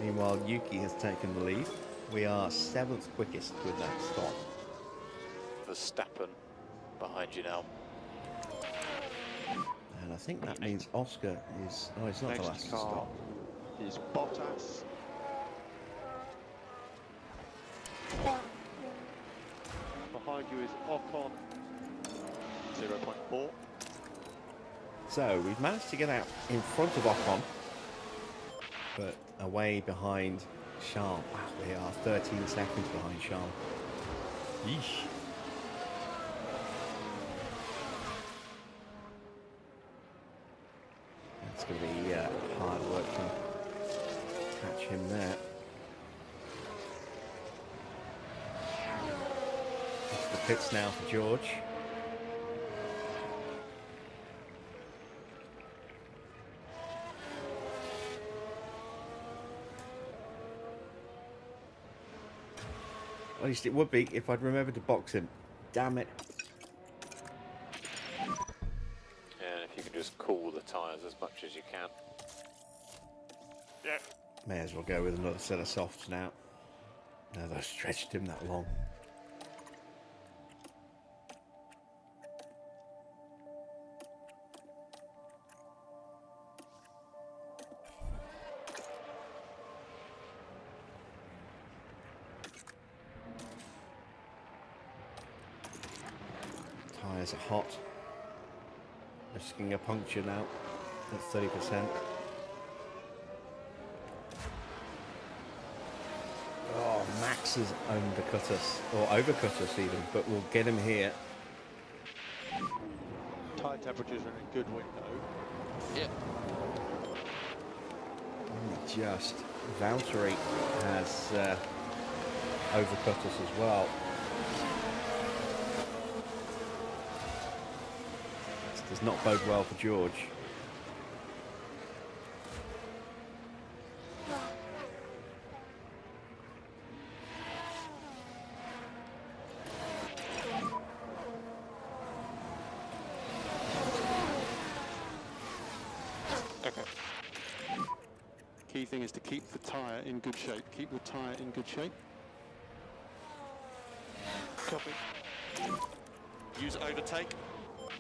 Meanwhile, Yuki has taken the lead. We are 7th quickest with that stop. Verstappen behind you now. And I think that means Oscar is... Oh, he's not the last to car stop. is Bottas. Behind you is Ocon. 0.4. So, we've managed to get out in front of Ocon, but away behind Charles. Wow, we are 13 seconds behind Charles. Yeesh. It's going to be hard work to catch him there. It's the pits now for George. At least it would be if I'd remembered to box him. Damn it. as much as you can. Yeah. May as well go with another set of softs now. Now they've stretched him that long. Tyres are hot. Risking a puncture now. That's 30%. Oh, Max has undercut us, or overcut us even, but we'll get him here. Tyre temperatures are in a good window. Yeah. Just Valtteri has overcut us as well. This does not bode well for George. Okay. Key thing is to keep the tyre in good shape. Keep the tyre in good shape. Copy. Use overtake.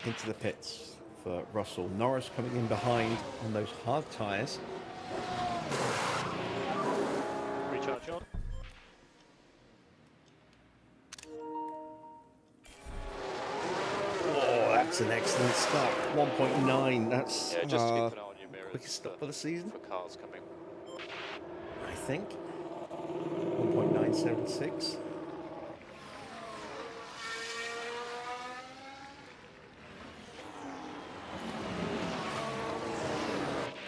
Into the pits for Russell. Norris coming in behind on those hard tyres. Recharge on. Oh, that's an excellent stop. 1.9. That's Yeah, just keep an eye on your mirrors quickest stop of the season, for cars coming. I think. 1.976.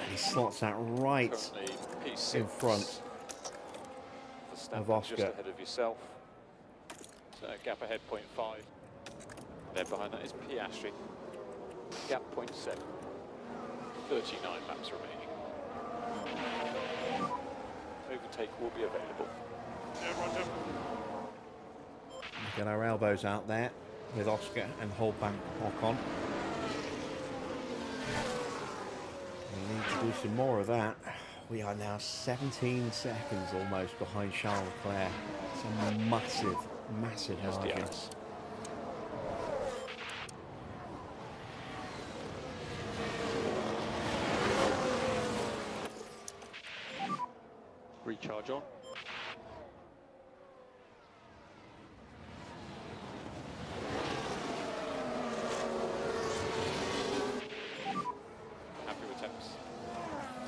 And he slots that right Currently P6 in front of Oscar. Just ahead of yourself. So gap ahead 0.5. Then behind that is Piastri. Gap 0.7. 39 laps remaining. Overtake will be available. Yeah, roger. Get our elbows out there with Oscar and hold back Ocon. We need to do some more of that. We are now 17 seconds almost behind Charles Leclerc. It's a massive, massive Here's margin. DRS. Recharge on. Happy with temps.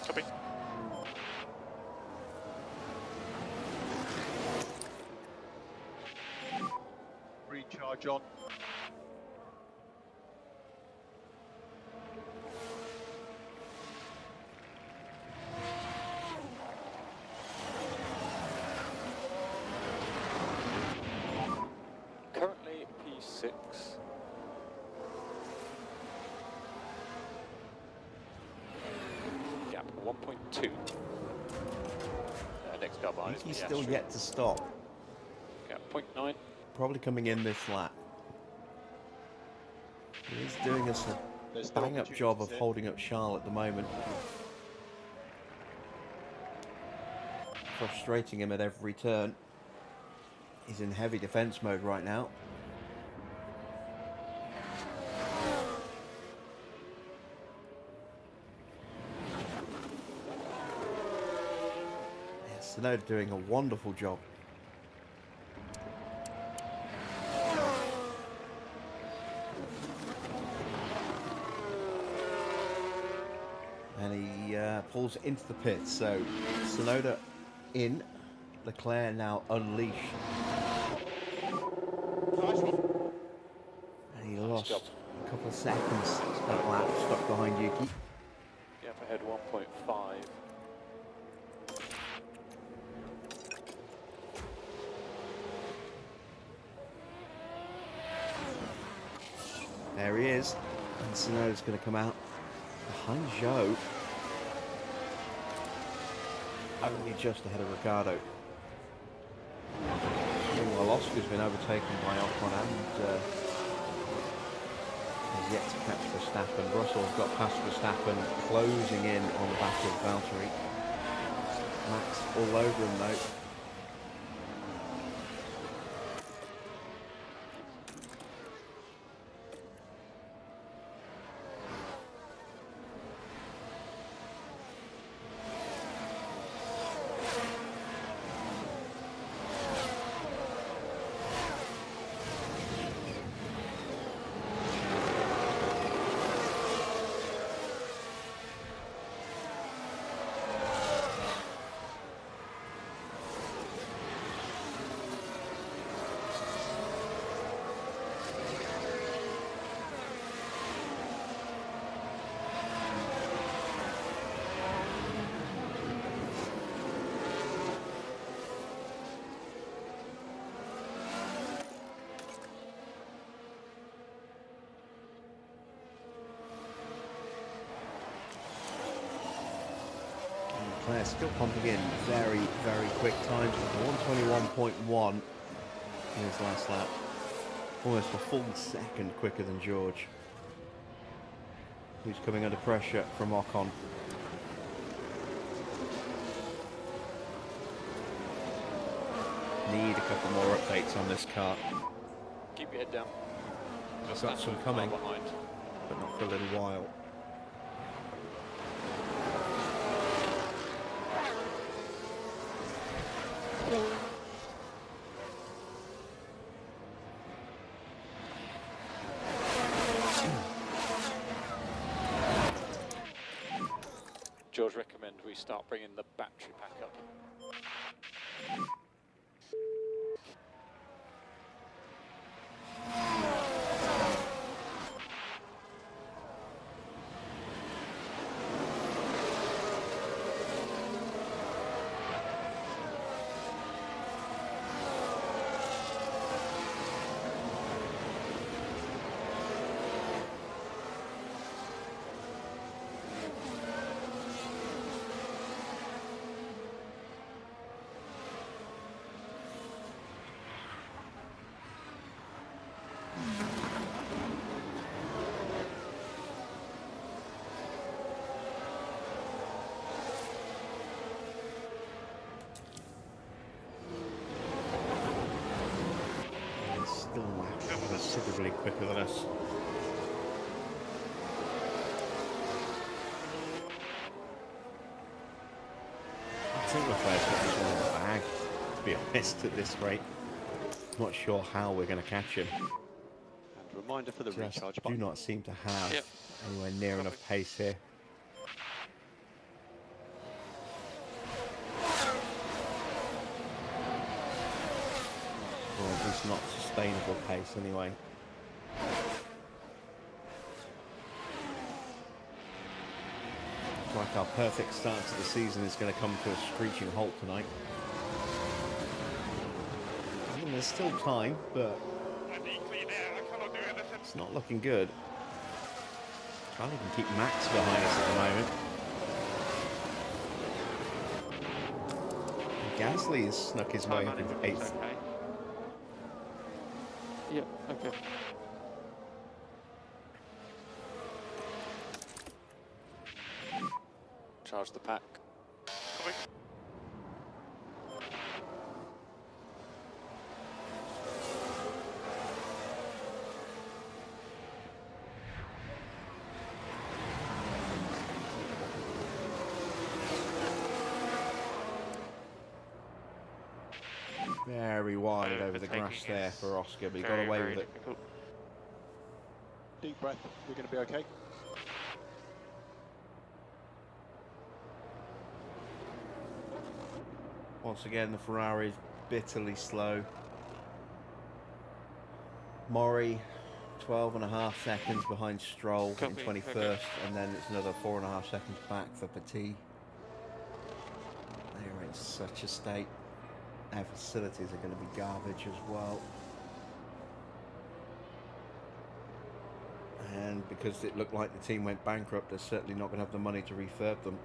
Copy. Recharge on. Currently P6. Gap 1.2. Next car behind is He's Piastri. still yet to stop. Gap 0.9. Probably coming in this lap. He's doing us There's a still bang-up job of opportunities here. holding up Charles at the moment. Frustrating him at every turn. He's in heavy defense mode right now. Yes, Tsunoda doing a wonderful job. And he pulls into the pits. So Tsunoda in. Leclerc now unleashed. Nice one. And he lost job. a couple of seconds that lap, stuck behind Yuki. Gap ahead 1.5. There he is. And Tsunoda's going to come out behind Zhou. Only just ahead of Ricardo. Meanwhile, Oscar's been overtaken by Ocon and has yet to catch Verstappen. Russell's got past Verstappen, closing in on the back of Valtteri. Max all over him though. Claire still pumping in very, very quick times. 121.1 in his last lap. Almost a full second quicker than George, who's coming under pressure from Ocon. Need a couple more updates on this car. Keep your head down. Got some coming, but not for a little while. George, recommend we start bringing the battery pack up. Considerably quicker than us. I think Leclerc's got this one in the bag, to be honest, at this rate. Not sure how we're going to catch him. And reminder for the recharge do button. not seem to have anywhere near enough pace here. Or at least not sustainable pace anyway. Looks like our perfect start to the season is going to come to a screeching halt tonight. I mean, there's still time, but it's not looking good. Can't even keep Max behind us at the moment. Gasly has snuck his way up into 8th. Okay. Yep, okay. Charge the pack. Coming. Very wide over the grass there for Oscar, but he got away with it. Difficult. Deep breath, we're going to be okay. Once again, the Ferrari is bitterly slow. Mori, 12.5 seconds behind Stroll in 21st, and then it's another 4.5 seconds back for Petit. They are in such a state. Our facilities are going to be garbage as well. And because it looked like the team went bankrupt, they're certainly not going to have the money to refurb them.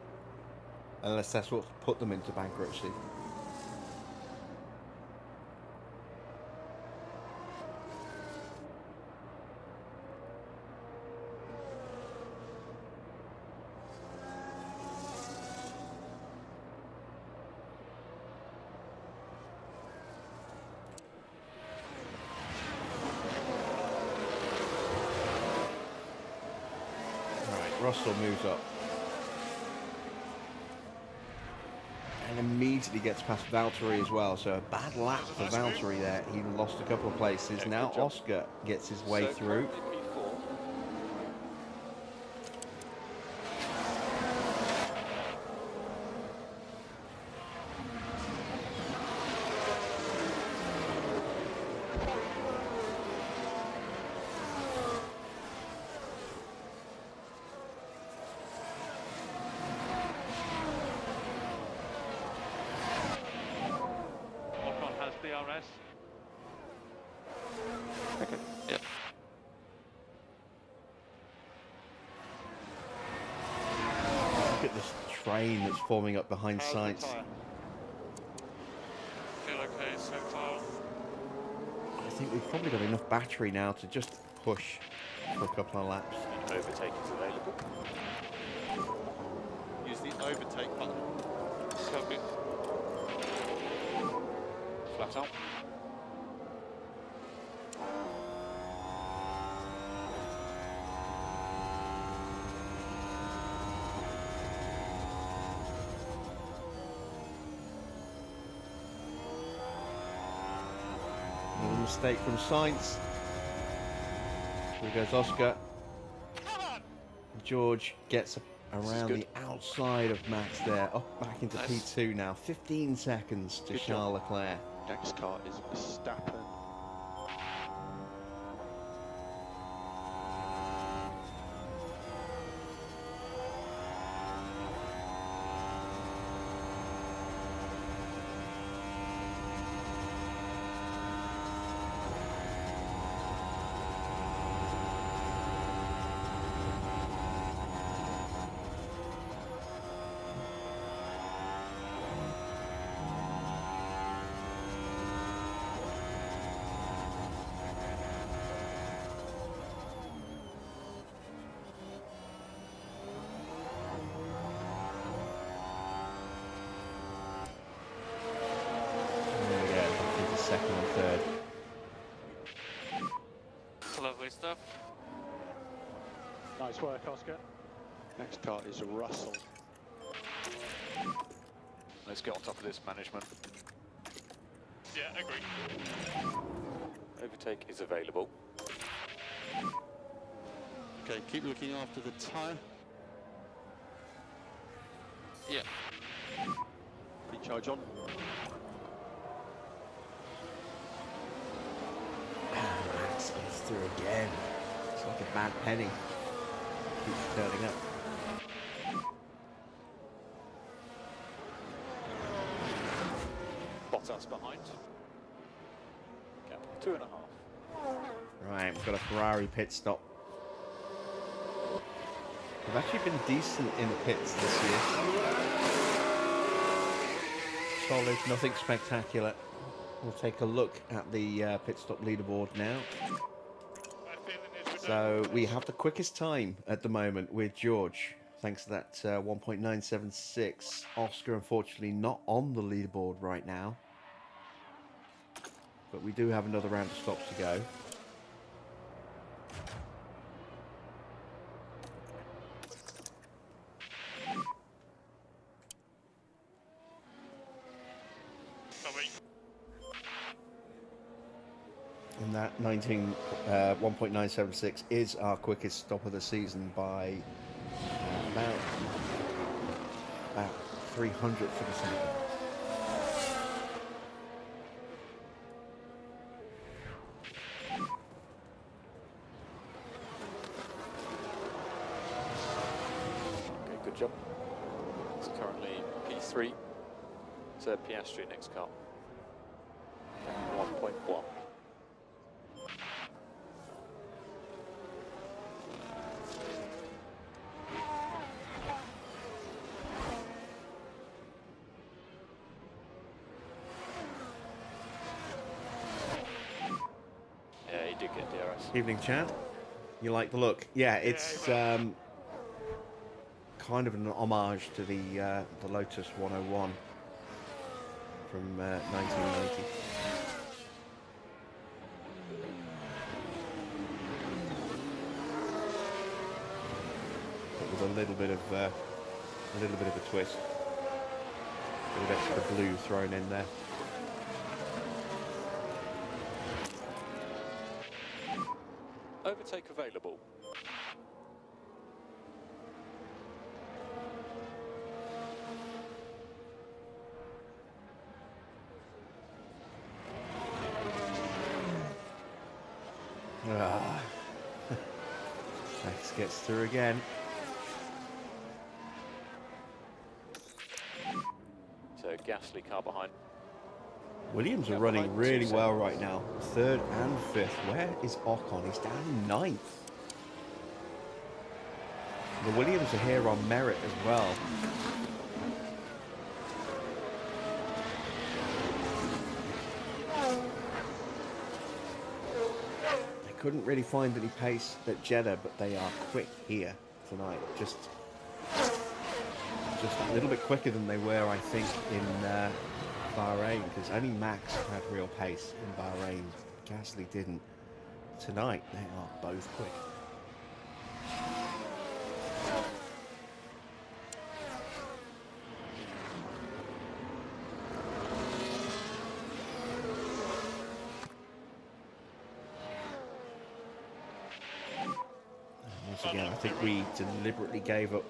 Unless that's what put them into bankruptcy. Russell moves up. And immediately gets past Valtteri as well. So a bad lap for Valtteri there. He lost a couple of places. Yeah, Now good job. Oscar gets his way So through. currently P4. Ocon has DRS. Okay. Yep. Look at this train that's forming up behind How's the Sainz. tyre? Feel okay so far? I think we've probably got enough battery now to just push for a couple of laps. Overtake is available. Use the overtake button. Copy. Flat out. Another mistake from Sainz. Here goes Oscar. George gets around the outside of Max there, up back into P2 now. 15 seconds to Good Charles job. Leclerc. Next car is Verstappen. There we go, back into second and third. Lovely stuff. Nice work, Oscar. Next car is Russell. Let's get on top of this management. Yeah, agree. Overtake is available. Okay, keep looking after the tyre. Yeah. Recharge on. Max gets through again. It's like a bad penny. Keeps turning up. Bottas behind. Gap 2.5. Right, we've got a Ferrari pit stop. We've actually been decent in the pits this year. Solid, nothing spectacular. We'll take a look at the pit stop leaderboard now. My feeling is So we have the quickest time at the moment with George, thanks to that 1.976. Oscar, unfortunately, not on the leaderboard right now. But we do have another round of stops to go. And that 1.976 is our quickest stop of the season by about 300th of a second. Okay, good job. It's currently P3. So Piastri next car. 1.1. Yeah, he did get DRS. Evening, chat. You like the look? Yeah, it's kind of an homage to the Lotus 101 from 1990. But little bit of a twist. A bit of extra blue thrown in there. Overtake available. Ah. Max gets through again. So Gasly car behind. Williams are Yeah, running behind really 2 well seconds. right now. 3rd and 5th. Where is Ocon? He's down in 9th. The Williams are here on merit as well. They couldn't really find any pace at Jeddah, but they are quick here tonight. Just a little bit quicker than they were, I think, in Bahrain, because only Max had real pace in Bahrain. Gasly didn't. Tonight, they are both quick. Once again, I think we deliberately gave up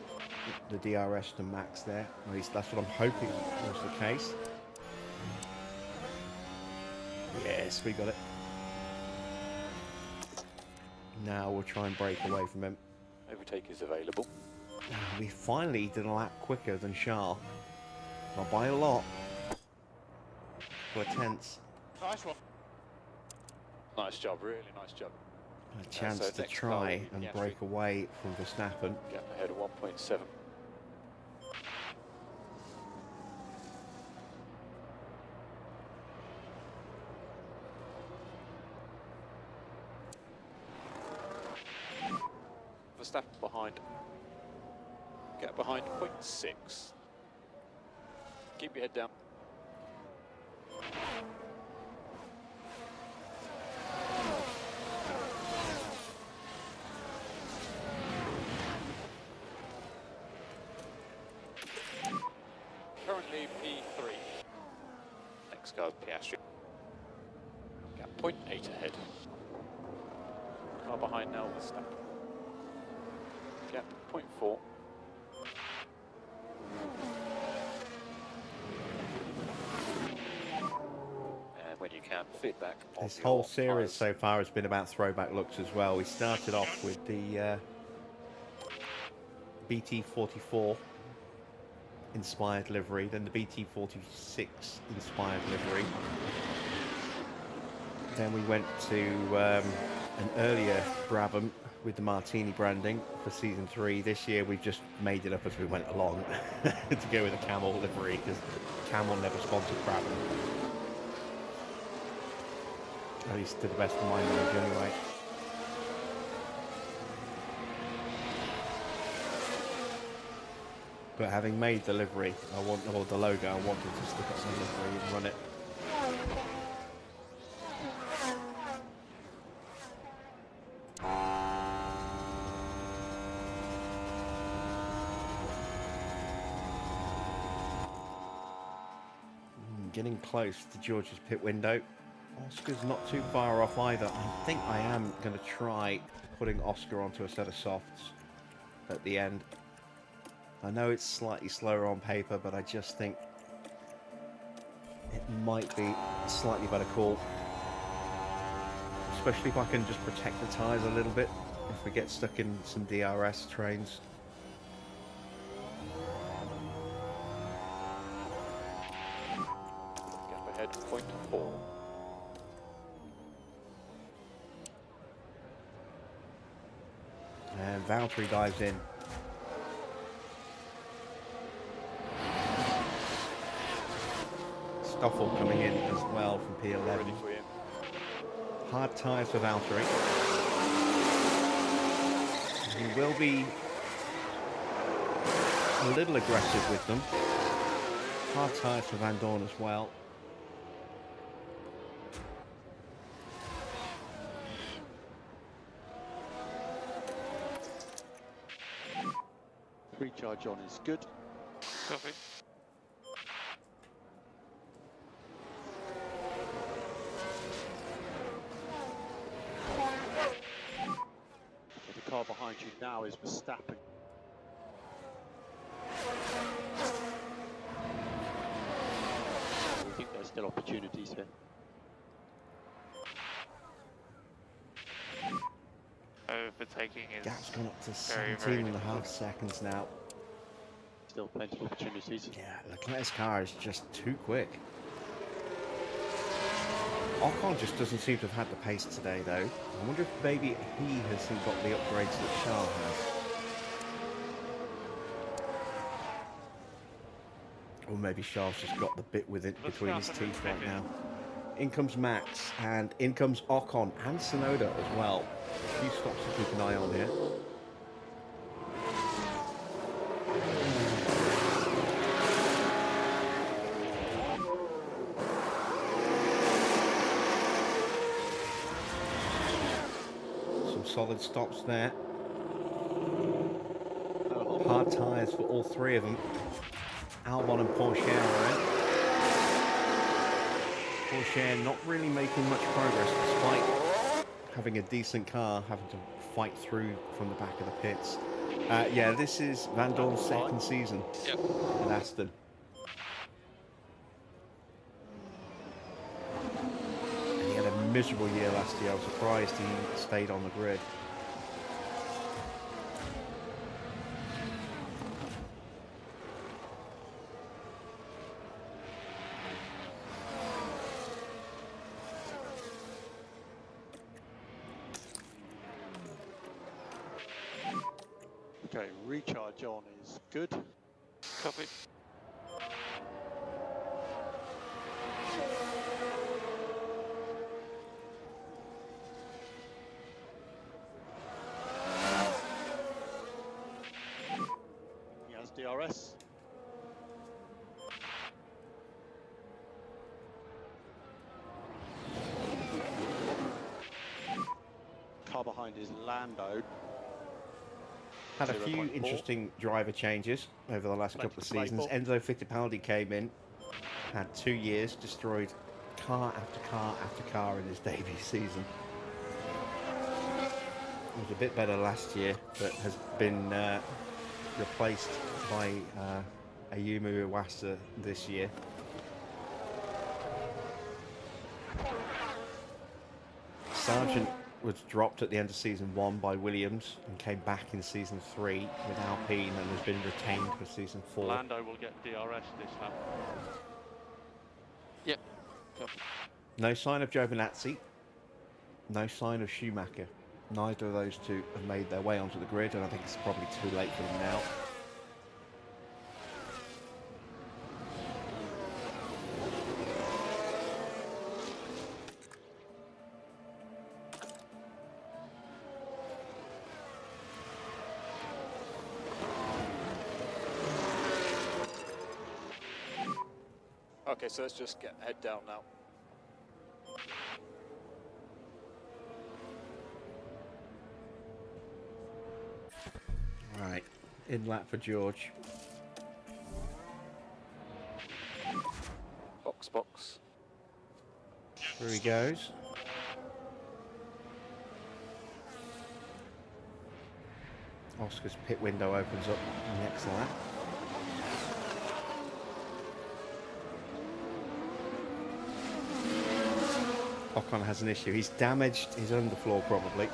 the DRS to Max there. At least that's what I'm hoping was the case. Yes, we got it. Now we'll try and break away from him. Overtake is available. We finally did a lap quicker than Charles. Not by a lot. For tenths. Nice one. Nice job, really nice job. A chance so to next try car will be and Piastri. break away from Verstappen. Gap ahead of 1.7. Verstappen behind. Get behind 0.6. Keep your head down. Currently P3. Next car, Piastri. Gap 0.8 ahead. Car behind now, Verstappen. Gap 0.4. And when you can, feedback on This your whole series tyres. so far has been about throwback looks as well. We started off with the BT44 inspired livery, then the BT46 inspired livery. Then we went to an earlier Brabham with the Martini branding for season 3. This year we've just made it up as we went along to go with a Camel livery, because Camel never sponsored Brabham. At least to the best of my knowledge anyway. But having made the livery, or the logo, I wanted to stick it on the livery and run it. Getting close to George's pit window. Oscar's not too far off either. I think I am going to try putting Oscar onto a set of softs at the end. I know it's slightly slower on paper, but I just think it might be a slightly better call. Especially if I can just protect the tyres a little bit if we get stuck in some DRS trains. Gap ahead 0.4. And Valtteri dives in. Stoffel coming in as well from P11. Ready for you. Hard tyres for Valtteri. He will be a little aggressive with them. Hard tyres for Van Dorn as well. Recharge on is good. Copy. The car behind you now is Verstappen. We think there's still opportunities here. Overtaking is Gap's gone up to very, 17 and a difficult. half seconds now. Still plenty of opportunities. Yeah, Leclerc's car is just too quick. Ocon just doesn't seem to have had the pace today, though. I wonder if maybe he hasn't got the upgrades that Charles has. Or maybe Charles just got the bit with it between his teeth right now. In comes Max, and in comes Ocon and Sonoda as well. A few stops to keep an eye on here. Some solid stops there. Hard tyres for all three of them. Albon and Porsche are in. Porsche not really making much progress despite having a decent car, having to fight through from the back of the pits. Yeah, this is Van Dorn's second season at Aston. And he had a miserable year last year. I was surprised he stayed on the grid. Okay, recharge on is good. Copy. He has DRS. Car behind is Lando. Had a few 0.4. interesting driver changes over the last couple of seasons. Enzo Fittipaldi came in, had 2 years, destroyed car after car after car in his debut season. He was a bit better last year, but has been replaced by Ayumu Iwasa this year. Sargent was dropped at the end of season 1 by Williams and came back in season 3 with Alpine and has been retained for season 4. Lando will get DRS this lap. Yep. Copy. No sign of Giovinazzi, no sign of Schumacher. Neither of those two have made their way onto the grid, and I think it's probably too late for them now. Okay, so let's just head down now. Right, in lap for George. Box. Here he goes. Oscar's pit window opens up next lap. Ocon has an issue. He's damaged his underfloor probably.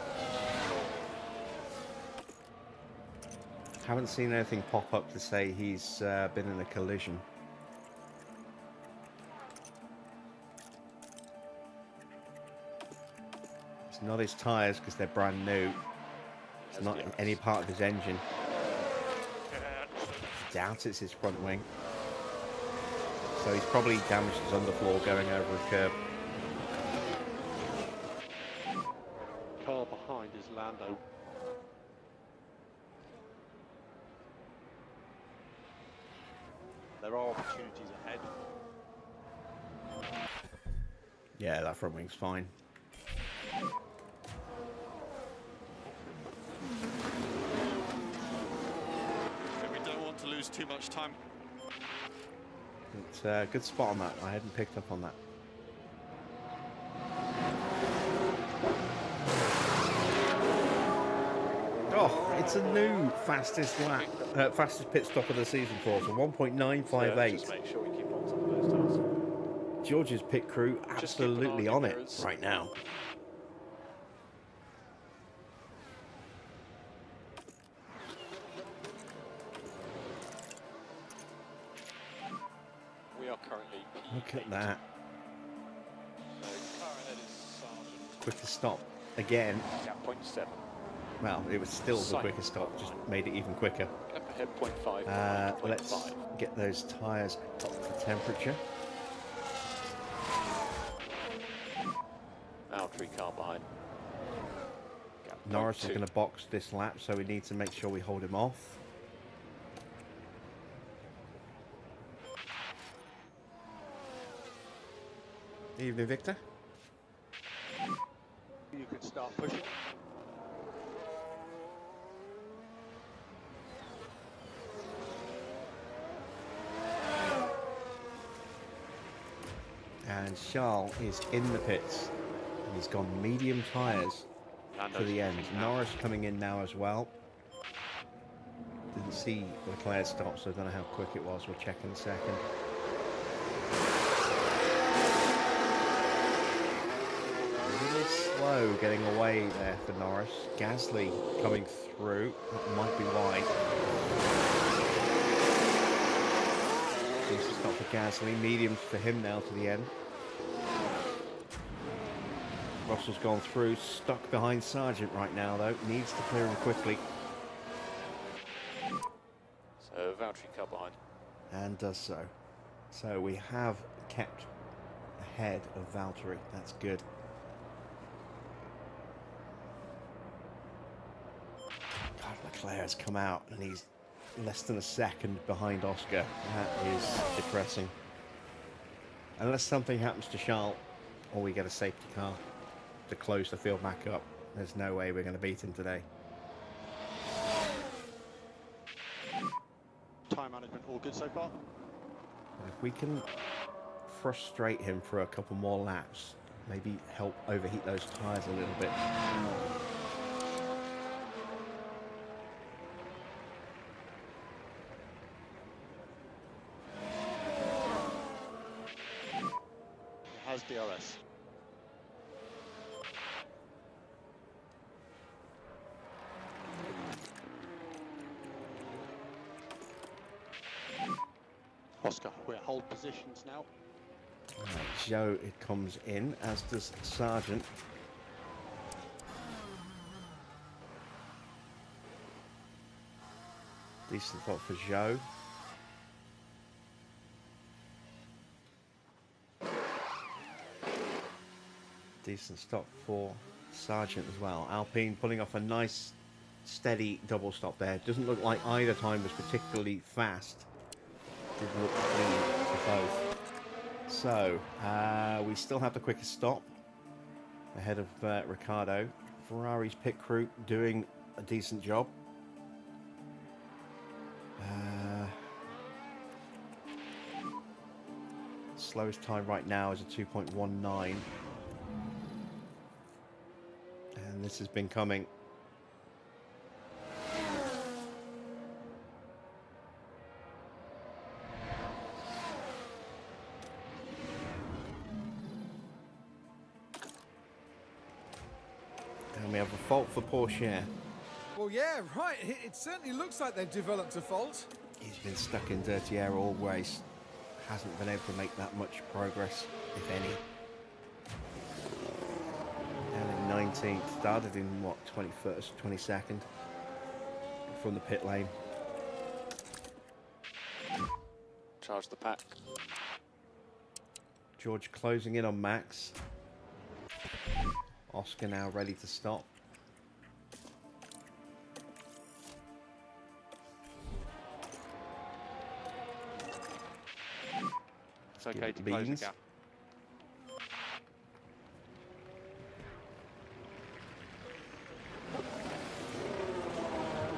Haven't seen anything pop up to say he's been in a collision. It's not his tyres because they're brand new. It's not any part of his engine. Doubt it's his front wing. So he's probably damaged his underfloor going over a curb. Car behind is Lando. There are opportunities ahead. Yeah, that front wing's fine. Maybe too much time. It's a good spot on that. I hadn't picked up on that. Oh, it's a new fastest pit stop of the season for us, a 1.958. Just make sure we keep on top of those tires. George's pit crew Just keep an eye absolutely on on your it mirrors. right now. We are currently P8. Look at that. So car ahead is Sergeant. Quickest stop again. Gap 0.7. Well, it was still the Silent quickest stop, just line. made it even quicker. Gap ahead 0.5. Let's 0.5. get those tyres up to temperature. R03 car behind. Gap Norris is 0.2. going to box this lap, so we need to make sure we hold him off. Evening, Victor. You can start pushing. And Charles is in the pits, and he's gone medium tyres to the end. Norris coming in now as well. Didn't see Leclerc stop, so I don't know how quick it was. We'll check in a second. Really slow getting away there for Norris. Gasly coming through. That might be wide. Decent stop for Gasly. Mediums for him now to the end. Russell's gone through. Stuck behind Sargent right now, though. Needs to clear him quickly. So Valtteri car behind. And does so. So we have kept ahead of Valtteri. That's good. God, Leclerc has come out and he's less than a second behind Oscar. That is depressing. Unless something happens to Charles or we get a safety car to close the field back up, there's no way we're going to beat him today. Time management all good so far? But if we can frustrate him for a couple more laps, maybe help overheat those tyres a little bit. It has DRS. Oscar, we're hold positions now. Right, Joe, it comes in, as does Sargent. Decent spot for Joe. Decent stop for Sargent as well. Alpine pulling off a nice, steady double stop there. Doesn't look like either time was particularly fast. Didn't look clean for both. So, we still have the quickest stop ahead of Ricciardo. Ferrari's pit crew doing a decent job. Slowest time right now is a 2.19. And this has been coming. And we have a fault for Porsche. Well, yeah, right. It certainly looks like they've developed a fault. He's been stuck in dirty air all race. Hasn't been able to make that much progress, if any. Down in 19th. Started in, what, 21st, 22nd? From the pit lane. Charge the pack. George closing in on Max. Oscar now ready to stop. It's okay to close the Beans. gap.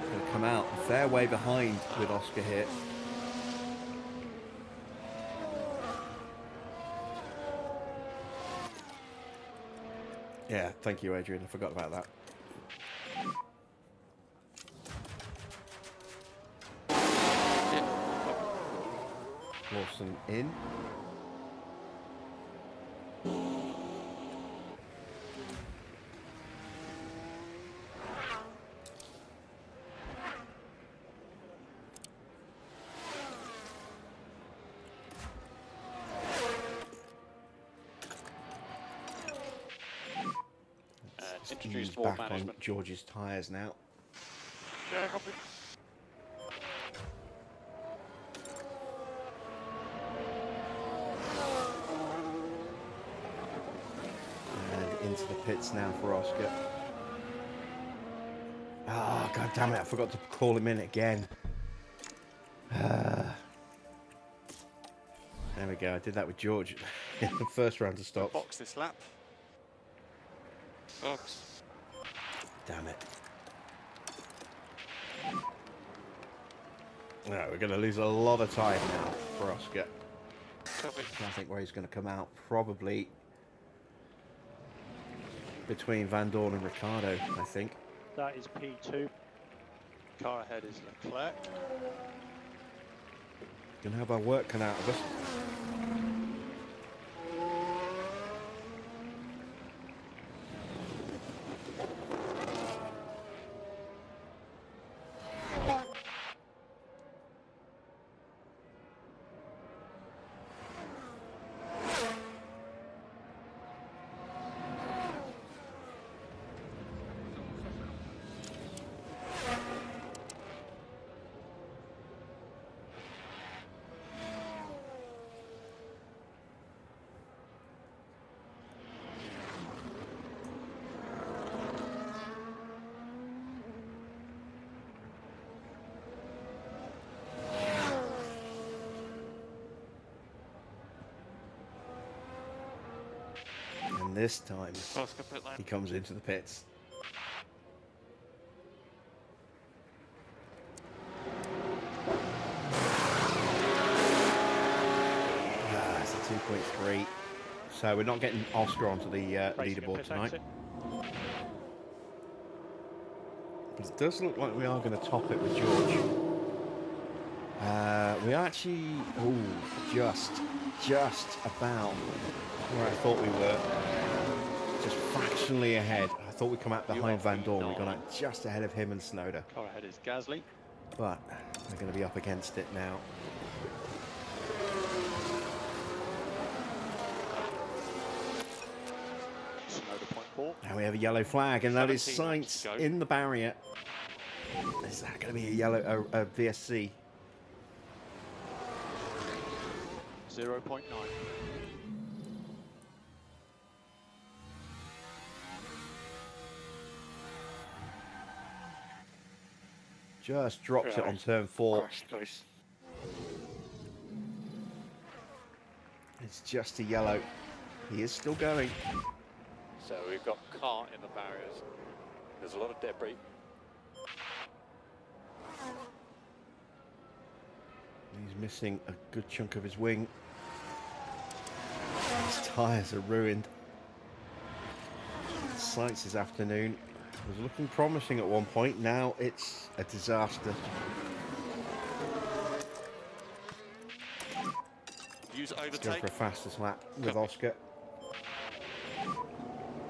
Gonna come out a fair way behind with Oscar here. Yeah, thank you, Adrian. I forgot about that. Lawson in. Introduce Ease more back on management. George's tyres now. Yeah, copy. And into the pits now for Oscar. Ah, god damn it, I forgot to call him in again. There we go, I did that with George in the first round of stops. Box this lap. Box. Damn it. No, we're going to lose a lot of time now for Oscar. Copy. I think where he's going to come out, probably between Van Dorn and Ricardo, I think. That is P2. Car ahead is Leclerc. Going to have our work cut out of us. And this time, Oscar pit lane. he comes into the pits. It's a 2.3. So we're not getting Oscar onto the Racing at leaderboard pit tonight. exit. But it does look like we are going to top it with George. We actually, just about where I thought we were. Just fractionally ahead. I thought we'd come out behind Van Dorn. We've gone out just ahead of him and Snowder. Car ahead is Gasly. But we're going to be up against it now. Snowder point 4. Now we have a yellow flag, and that is 17 laps Sainz to go. in the barrier. Is that going to be a yellow, a VSC? 0.9. Just dropped it on turn 4. Crash, please. It's just a yellow. He is still going. So we've got car in the barriers. There's a lot of debris. He's missing a good chunk of his wing. His tyres are ruined. Sainz this afternoon was looking promising at one point. Now it's a disaster. Use Let's go overtake. for a fastest lap with Copy. Oscar.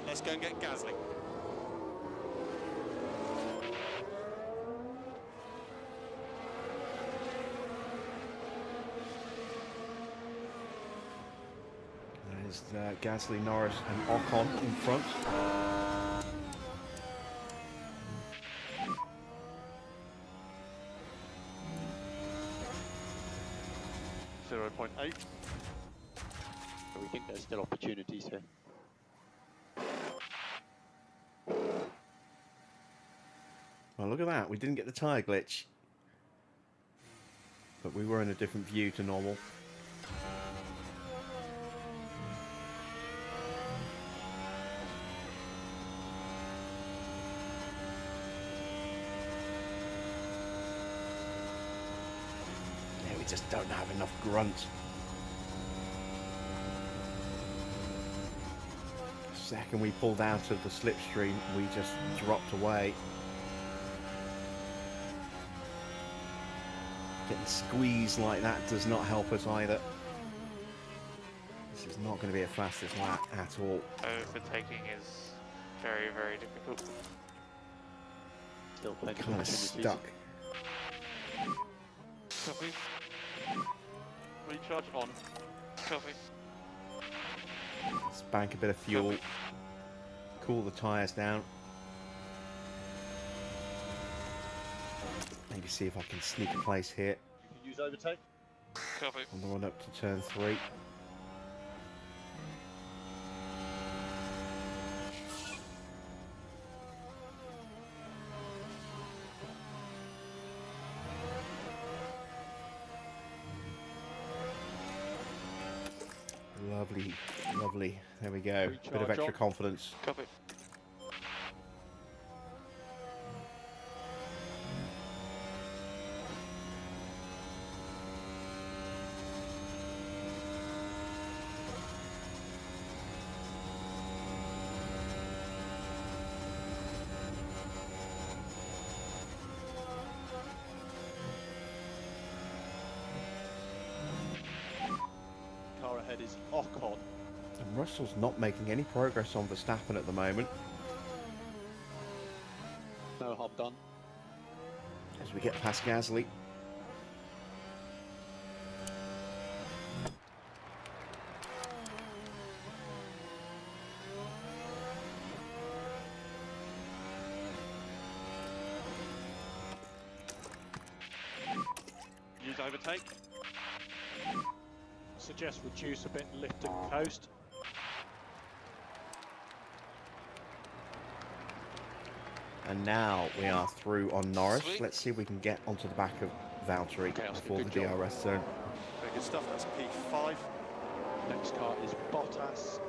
Let's go and get Gasly. There's Gasly, Norris and Ocon in front. 0.8. So we think there's still opportunities here. Well, look at that. We didn't get the tyre glitch. But we were in a different view to normal. Yeah, we just don't have enough grunt. second we pulled out of the slipstream, we just dropped away. Getting squeezed like that does not help us either. This is not going to be a fastest lap at all. Overtaking is very, very difficult. Still plenty of Kind of opportunities. stuck. Copy. Recharge on. Copy. Let's bank a bit of fuel. Copy. Cool the tyres down. Maybe see if I can sneak a place here. You can use overtake. Copy. On the run up to turn 3. Lovely, lovely. There we go. Bit of Recharge extra on. confidence. Copy. Car ahead is Ocon. And Russell's not making any progress on Verstappen at the moment. No harm done. As we get past Gasly. Use overtake. Suggest reduce a bit, lift and coast. And now we are through on Norris. Sweet. Let's see if we can get onto the back of Valtteri Okay, Oscar, before the good job. DRS zone. Very good stuff. That's P5. Next car is Bottas.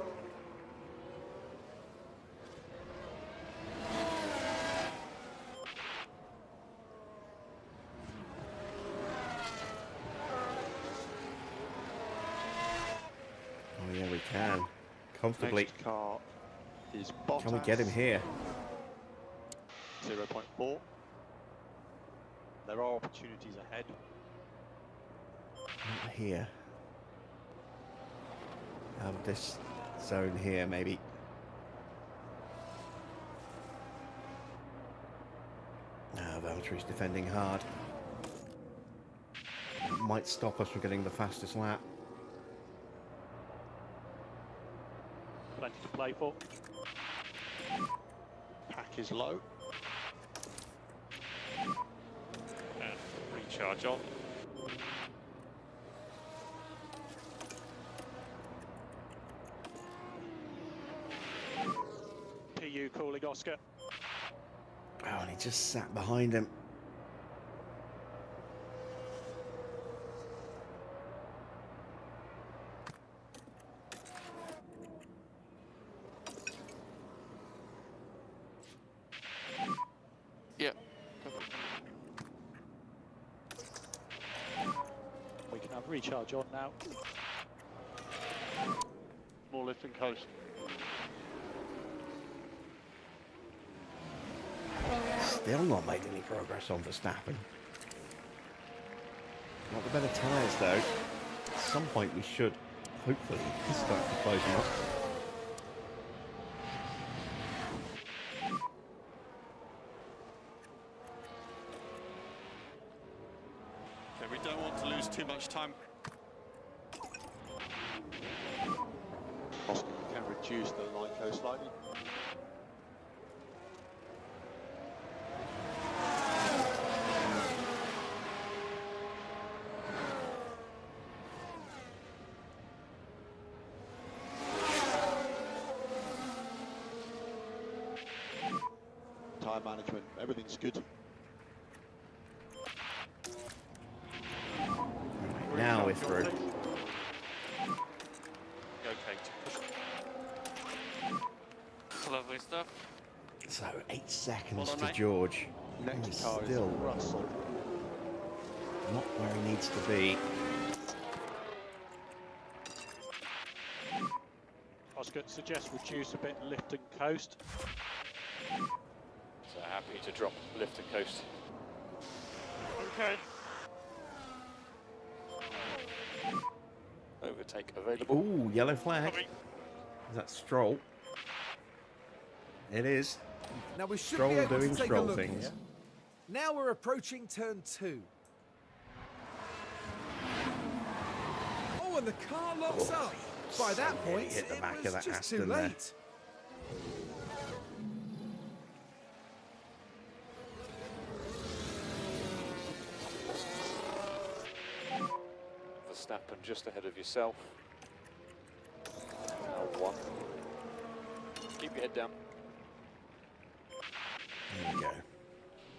Oh yeah, we can. Comfortably. Next car is Bottas. Can we get him here? 0.4. There are opportunities ahead. Not here. Out of this zone here, maybe. Ah, Valtteri's defending hard. Might stop us from getting the fastest lap. Plenty to play for. Pack is low. And recharge on. PU calling Oscar. Oh, and he just sat behind him. Yeah. We can have recharge on now. More lift and coast. Still not made any progress on Verstappen. Not the better tyres though. At some point we should, hopefully, start to close them up. Okay, we don't want to lose too much time. Oscar can reduce the line coast slightly. Tyre management, everything's good. Right, now we're through. Go, Kate. Lovely stuff. So 8 seconds Well done, to mate. George. Next He's car is still Russell. not where he needs to be. Oscar, suggest reduce a bit lift and coast. So happy to drop lift and coast. Okay. Overtake available. Ooh, yellow flag. Coming. Is that Stroll? It is. Now we should Stroll be able doing to take a Stroll look things. here. Now we're approaching turn 2. Oh, and the car locks up. By that nearly point, hit the back it of was that just too Aston there. late. Verstappen just ahead of yourself. Now 1. Keep your head down. There we go.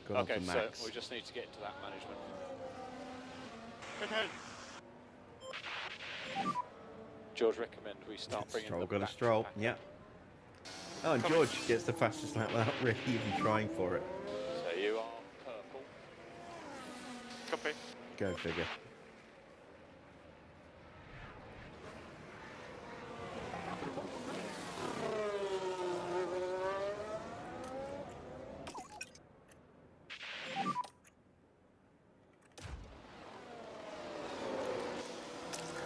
Good on Okay, for so Max. we just need to get into that management. Okay. George, recommend we start bringing Stroll them got a back Stroll. back. Yeah. Oh, and George gets the fastest lap without really even trying for it. So you are purple. Copy. Go figure.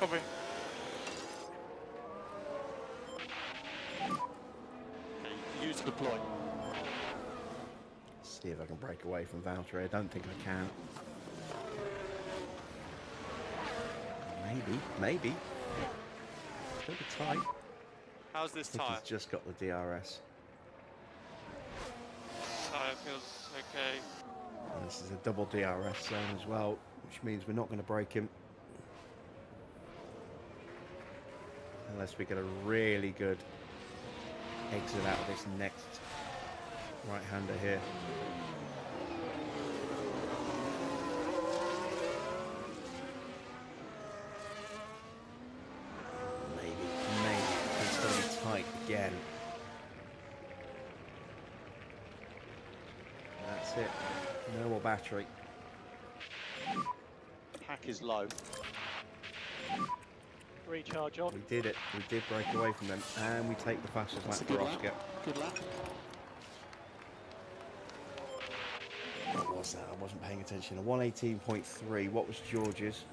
Copy. Use deploy. See if I can break away from Valtteri. I don't think I can. Maybe. Still be tight. How's this I think tyre? he's just got the DRS. Tyre feels okay. And this is a double DRS zone as well, which means we're not going to break him. Unless we get a really good exit out of this next right-hander here. Maybe. It's going to be tight again. That's it. No more battery. Pack is low. Recharge on. We did it. We did break away from them, and we take the fastest lap for Oscar. Good lap. What was that? I wasn't paying attention. A 118.3. What was George's?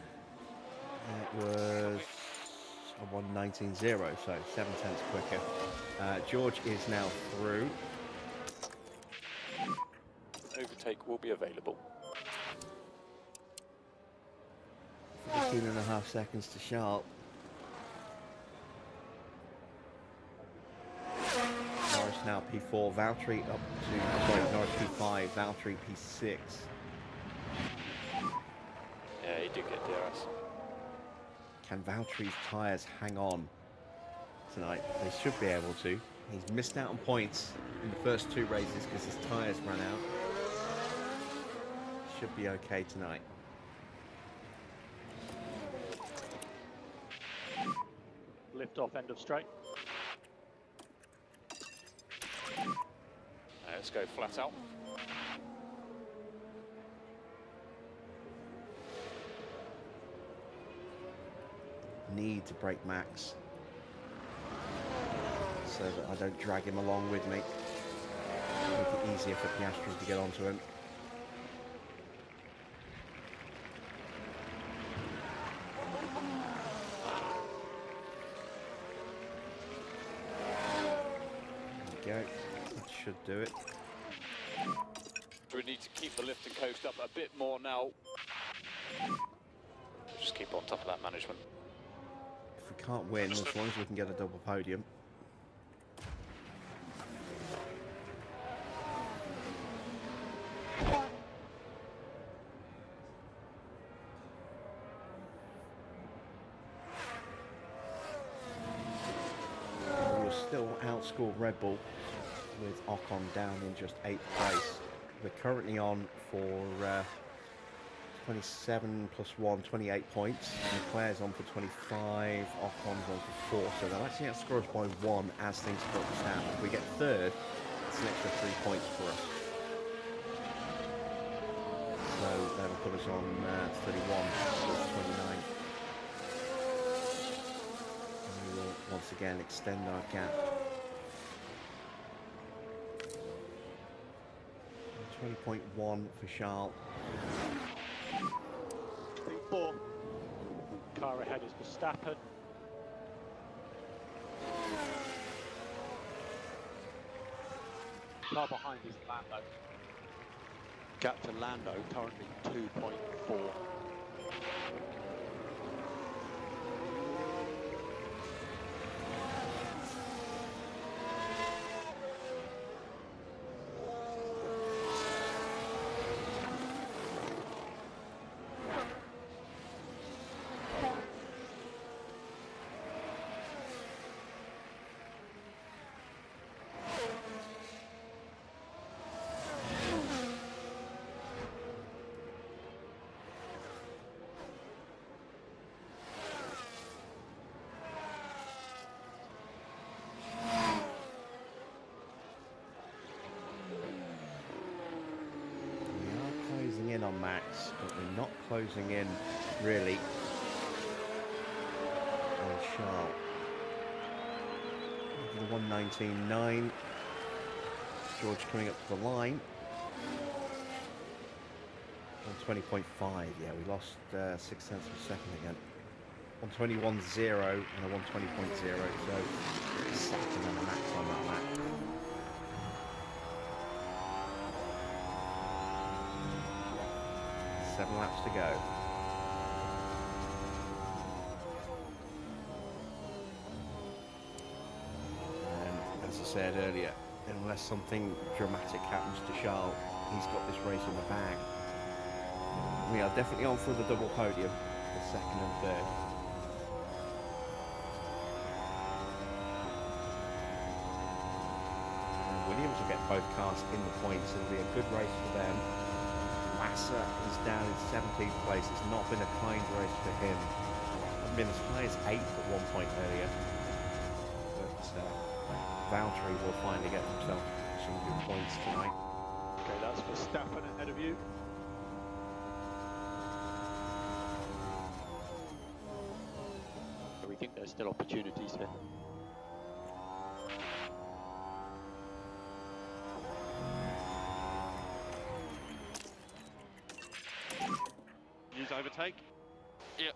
It was a 119.0, so 7 tenths quicker. George is now through. Overtake will be available. 15.5 seconds to sharp. Norris now P4, Valtteri up to, sorry, Norris P5, Valtteri P6. Yeah, he did get DRS. Can Valtteri's tyres hang on tonight? They should be able to. He's missed out on points in the first 2 races because his tyres ran out. Should be okay tonight. Lift off end of straight. Let's go flat out. Need to break Max so that I don't drag him along with me. Make it easier for Piastri to get onto him. There we go. That should do it. We need to keep the lift and coast up a bit more now. Just keep on top of that management. If we can't win, as long as we can get a double podium. We will still outscore Red Bull with Ocon down in just 8th place. We're currently on for 27 plus 1, 28 points. Leclerc's on for 25, Ocon's on for 4, so they'll actually outscore us by 1 as things progress down. If we get 3rd, it's an extra 3 points for us. So that'll put us on 31 plus 29. And we will once again extend our gap. 20.1 for Charles. P4. Car ahead is Verstappen. Car behind is Lando. Gap to Lando currently 2.4. In on Max, but we're not closing in really on Charles. The 119.9. George coming up to the line. 120.5. Yeah, we lost 6 tenths of a second again. 121.0 and a 120.0. So a second and a Max on that lap. 7 laps to go. And as I said earlier, unless something dramatic happens to Charles, he's got this race in the bag. We are definitely on for the double podium, the second and third. And Williams will get both cars in the points. It'll be a good race for them. Massa is down in 17th place. It's not been a kind race for him. I've been as high as 8th at one point earlier. But Valtteri will finally get himself some good points tonight. Okay, that's Verstappen ahead of you. We think there's still opportunities here. Overtake. Yep.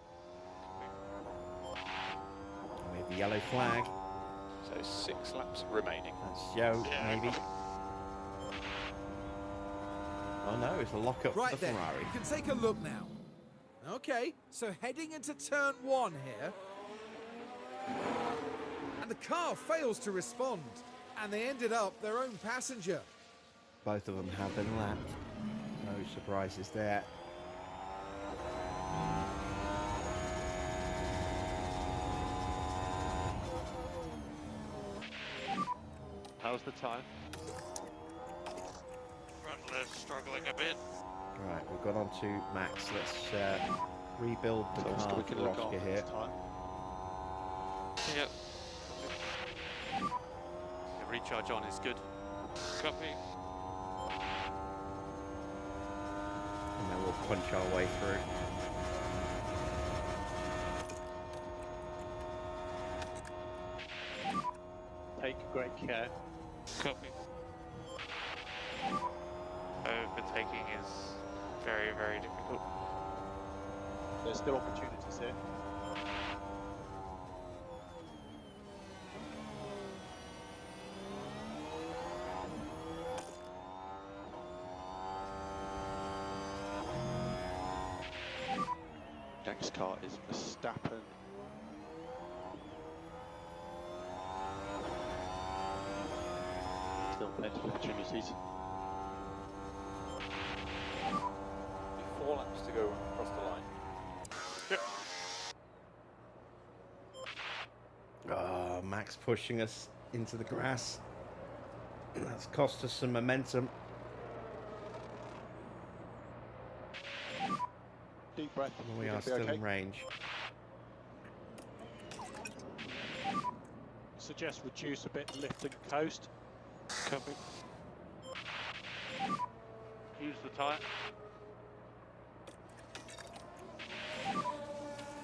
With the yellow flag. So 6 laps remaining. That's Joe, maybe. Oh no, it's a lock-up Right for the then, Ferrari. you can take a look now. Okay, so heading into turn 1 here. And the car fails to respond. And they ended up their own passenger. Both of them have been lapped. No surprises there. How's the time? Front struggling a bit. Right, we've got on to Max. Let's rebuild the car we can for look Oscar after here. this time. Yep. The recharge on is good. Copy. And then we'll punch our way through. Take great care. Copy. Overtaking is very, very difficult. There's still opportunities here. Next car is Verstappen. Still plenty of opportunities. 4 laps to go across the line. Max pushing us into the grass. That's cost us some momentum. Deep breath. We You're are gonna be still okay. in range. Suggest reduce a bit, lift and coast. Copy. Use the tyre.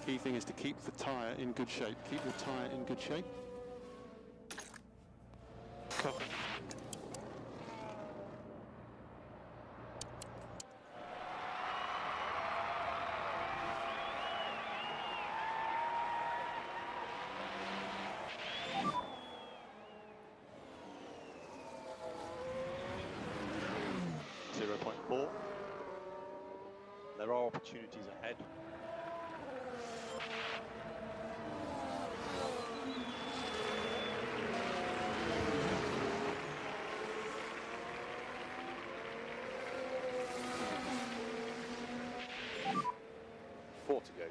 Key thing is to keep the tyre in good shape. Keep the tyre in good shape. Copy. There are opportunities ahead. Four to go.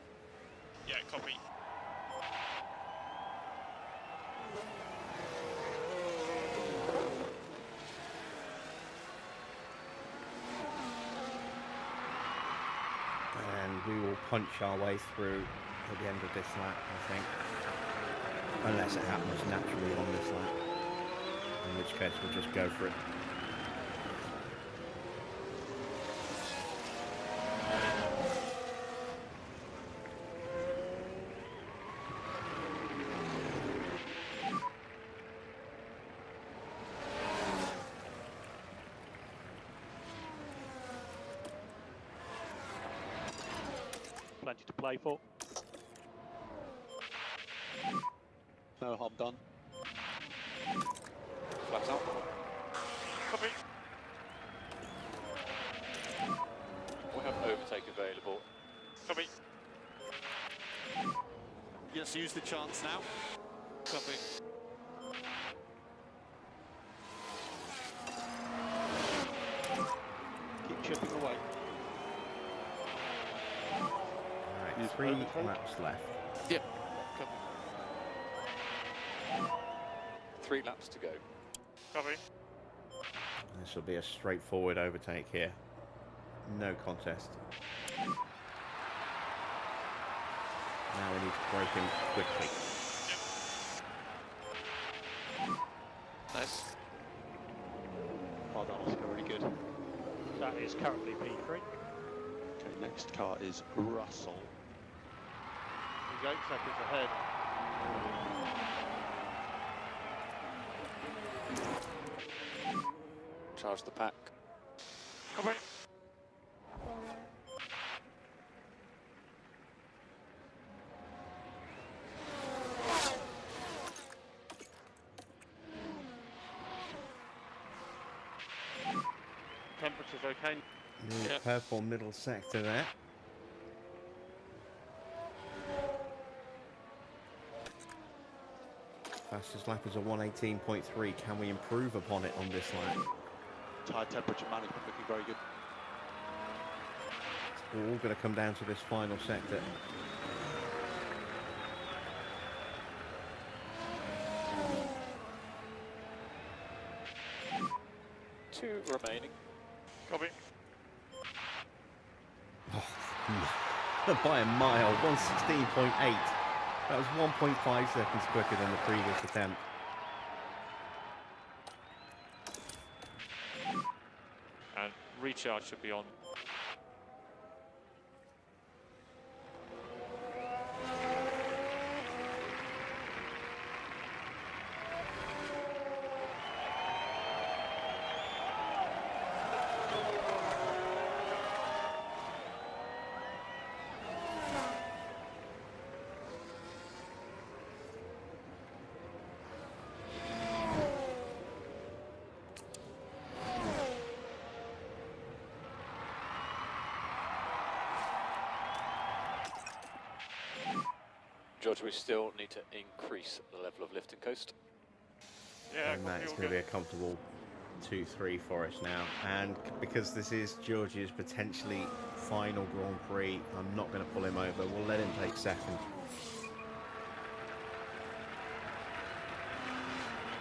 Yeah, copy. And we will punch our way through at the end of this lap, I think. Unless it happens naturally on this lap. In which case we'll just go for it. Plenty to play for. No harm done. Flat out. Copy. We have overtake available. Copy. Let's use the chance now. Copy. Keep chipping away. Alright, 3 laps left. Yep. Copy. 3 laps to go. Copy. This will be a straightforward overtake here. No contest. Now we need to break him quickly. Nice. Well done, Oscar, really good. That is currently P3. Okay, next car is Russell. He's 8 seconds ahead. Charge the pack. Copy. Temperature's okay. The Yep. purple middle sector there. Fastest lap is a 118.3. Can we improve upon it on this lap? Tyre temperature management looking very good. It's all going to come down to this final sector. Two remaining. Copy. By a mile, 116.8. That was 1.5 seconds quicker than the previous attempt. And recharge should be on. George, we still need to increase the level of lift and coast. Yeah, And copy. that's All going to be good. a comfortable 2-3 for us now. And because this is George's potentially final Grand Prix, I'm not going to pull him over. We'll let him take second.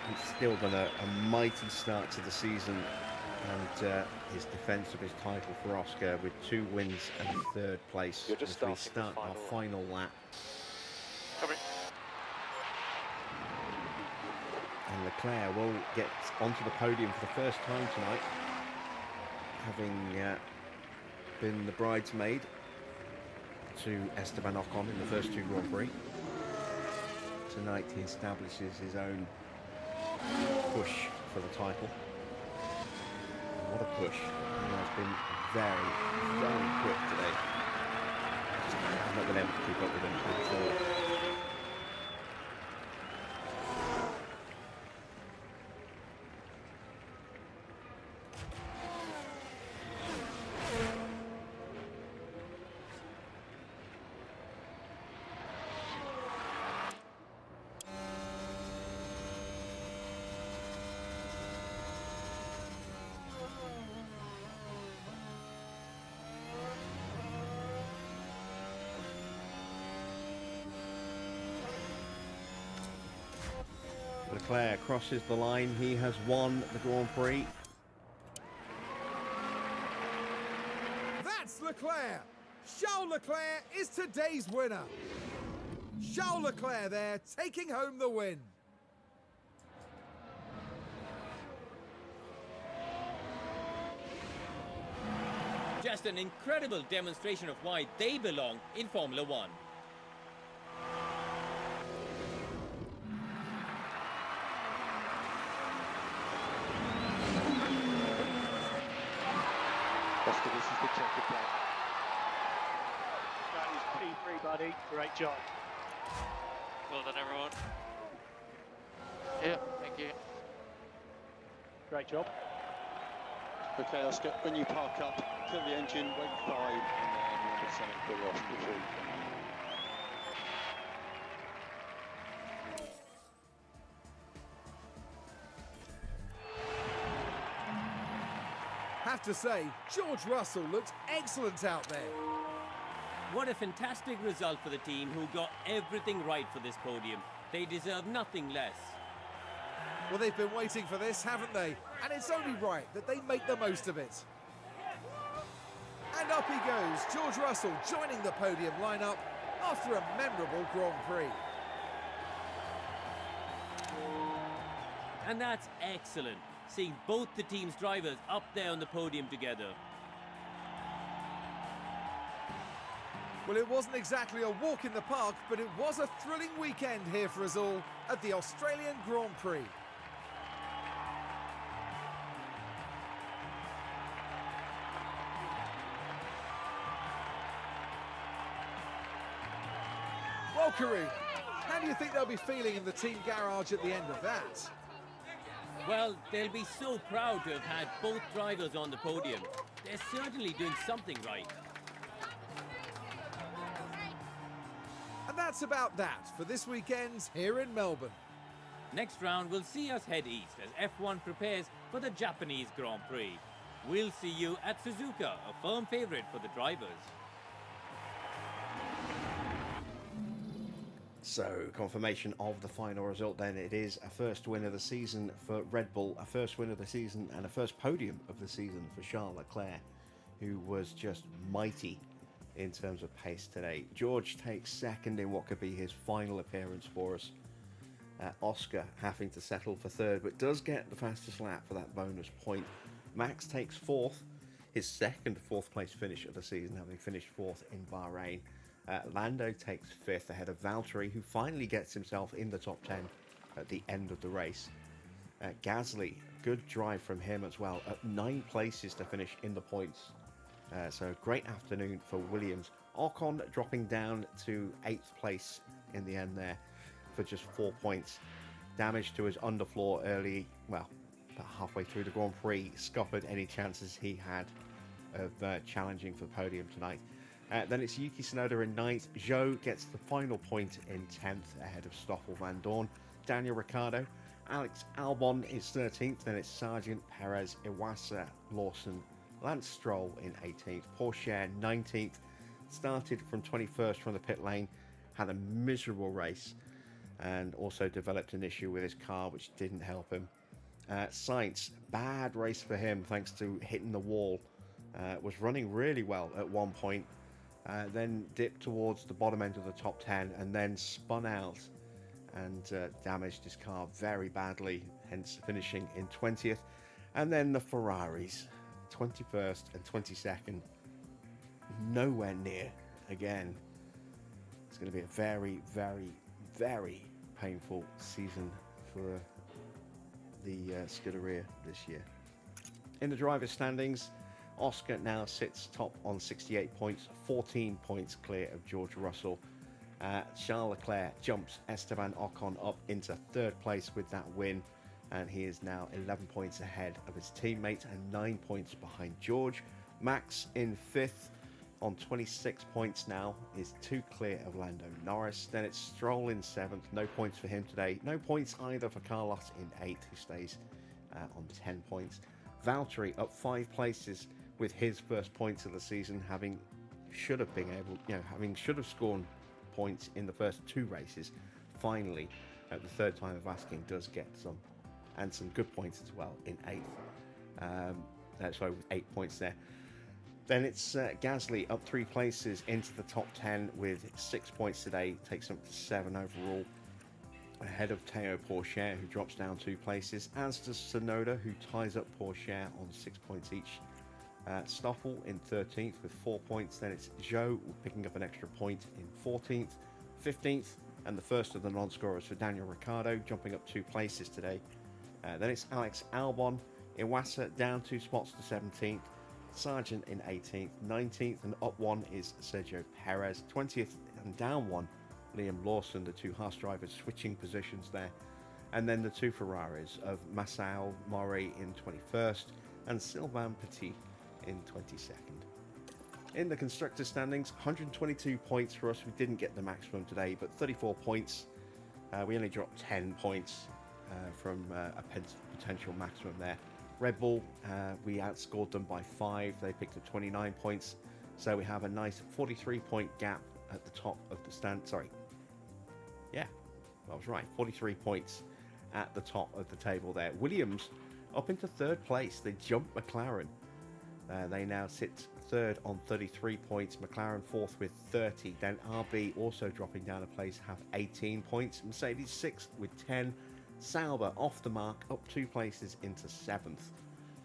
He's still done a mighty start to the season, and his defence of his title for Oscar with 2 wins and a 3rd place You're just as we starting the start our final lap. Copy. And Leclerc will get onto the podium for the first time tonight, having been the bridesmaid to Esteban Ocon in the first two Grand Prix. Tonight he establishes his own push for the title. And what a push. He has been very, very quick today. I've not been able to keep up with him at all. Leclerc crosses the line. He has won the Grand Prix. That's Leclerc! Charles Leclerc is today's winner. Charles Leclerc there, taking home the win. Just an incredible demonstration of why they belong in Formula One. Oscar, this is the checkered flag. That is P3, buddy. Great job. Well done, everyone. Yeah, thank you. Great job. Okay, Oscar, when you park up, kill the engine, wait 5, and then put something cool off before you come. Have to say, George Russell looked excellent out there. What a fantastic result for the team who got everything right for this podium. They deserve nothing less. Well, they've been waiting for this, haven't they? And it's only right that they make the most of it. And up he goes, George Russell joining the podium lineup after a memorable Grand Prix. And that's excellent, seeing both the team's drivers up there on the podium together. Well, it wasn't exactly a walk in the park, but it was a thrilling weekend here for us all at the Australian Grand Prix. Well, Kareem, how do you think they'll be feeling in the team garage at the end of that? Well, they'll be so proud to have had both drivers on the podium. They're certainly doing something right. And that's about that for this weekend here in Melbourne. Next round will see us head east as F1 prepares for the Japanese Grand Prix. We'll see you at Suzuka, a firm favourite for the drivers. So, confirmation of the final result then. It is a first win of the season for Red Bull, a first win of the season and a first podium of the season for Charles Leclerc, who was just mighty in terms of pace today. George takes second in what could be his final appearance for us. Oscar having to settle for third, but does get the fastest lap for that bonus point. Max takes fourth, his second fourth place finish of the season, having finished fourth in Bahrain. Lando takes fifth ahead of Valtteri, who finally gets himself in the top 10 at the end of the race. Gasly, good drive from him as well, at 9 places to finish in the points. So great afternoon for Williams. Ocon dropping down to 8th place in the end there for just 4 points. Damage to his underfloor early, well, about halfway through the Grand Prix, scuppered any chances he had of challenging for the podium tonight. Then it's Yuki Tsunoda in 9th. Zhou gets the final point in 10th ahead of Stoffel Van Dorn. Daniel Ricciardo. Alex Albon is 13th. Then it's Sargent, Perez, Iwasa, Lawson, Lance Stroll in 18th. Pourchaire 19th. Started from 21st from the pit lane. Had a miserable race. And also developed an issue with his car, which didn't help him. Sainz, bad race for him thanks to hitting the wall. Was running really well at one point. Then dipped towards the bottom end of the top 10 and then spun out and damaged his car very badly, hence finishing in 20th. And then the Ferraris, 21st and 22nd, nowhere near again It's going to be a very, very, very painful season for the Scuderia this year. In the driver's standings, Oscar now sits top on 68 points, 14 points clear of George Russell. Charles Leclerc jumps Esteban Ocon up into third place with that win, and he is now 11 points ahead of his teammate and 9 points behind George. Max in fifth on 26 points now, is 2 clear of Lando Norris. Then it's Stroll in seventh, no points for him today. No points either for Carlos in eighth, who stays on 10 points. Valtteri up 5 places with his first points of the season, having should have scored points in the first 2 races. Finally, at the third time of asking, does get some, and some good points as well in 8th. Sorry, with 8 points there. Then it's Gasly up 3 places into the top 10 with 6 points today, takes him up to 7 overall, ahead of Théo Pourchaire, who drops down 2 places, as does Tsunoda, who ties up Pourchaire on 6 points each. Stoffel in 13th with 4 points. Then it's Zhou picking up an extra point in 14th, 15th, and the first of the non-scorers for Daniel Ricciardo, jumping up 2 places today. Then it's Alex Albon, Iwasa down 2 spots to 17th, Sargent in 18th, 19th, and up 1 is Sergio Perez, 20th and down 1, Liam Lawson, the 2 Haas drivers switching positions there. And then the 2 Ferraris of Masao Mori in 21st and Sylvain Petit in 22nd. In the constructors standings, 122 points for us. We didn't get the maximum today, but 34 points. We only dropped 10 points from a potential maximum there. Red Bull, we outscored them by 5. They picked up 29 points, so we have a nice 43-point gap at the top of the stand. Sorry, yeah, I was right. 43 points at the top of the table there. Williams up into third place. They jumped McLaren. They now sit third on 33 points. McLaren fourth with 30. Then RB also dropping down a place, have 18 points. Mercedes sixth with 10. Sauber off the mark, up 2 places into 7th.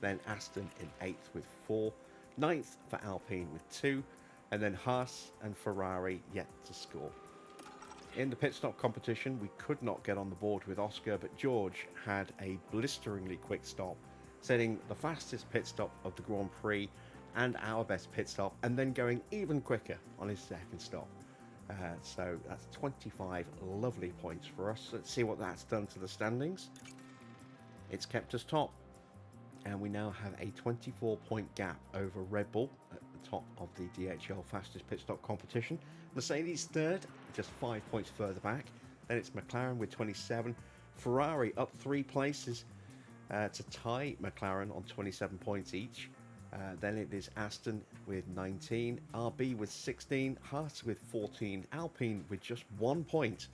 Then Aston in 8th with 4. 9th for Alpine with 2. And then Haas and Ferrari yet to score. In the pit stop competition, we could not get on the board with Oscar, but George had a blisteringly quick stop, setting the fastest pit stop of the Grand Prix and our best pit stop, and then going even quicker on his second stop. So that's 25 lovely points for us. Let's see what that's done to the standings. It's kept us top, and we now have a 24-point gap over Red Bull at the top of the DHL fastest pit stop competition. Mercedes third, just 5 points further back. Then it's McLaren with 27. Ferrari up 3 places to tie McLaren on 27 points each. Then it is Aston with 19, RB with 16, Haas with 14, Alpine with just 1 point.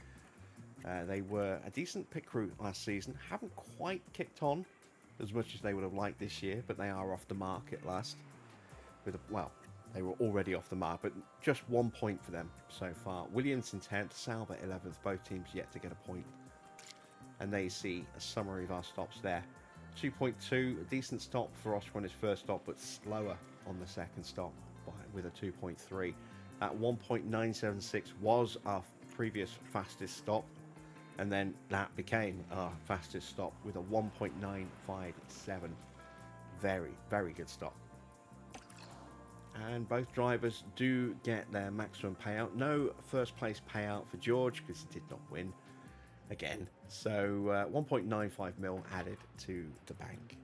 They were a decent pit crew last season, haven't quite kicked on as much as they would have liked this year, but they are off the mark at last. Well, they were already off the mark, but just 1 point for them so far. Williams in 10th, Sauber 11th, both teams yet to get a point. And there you see a summary of our stops there. 2.2, a decent stop for Oscar on his first stop, but slower on the second stop with a 2.3. At 1.976 was our previous fastest stop, and then that became our fastest stop with a 1.957. Very, very good stop. And both drivers do get their maximum payout. No first place payout for George because he did not win again. So 1.95 mil added to the bank.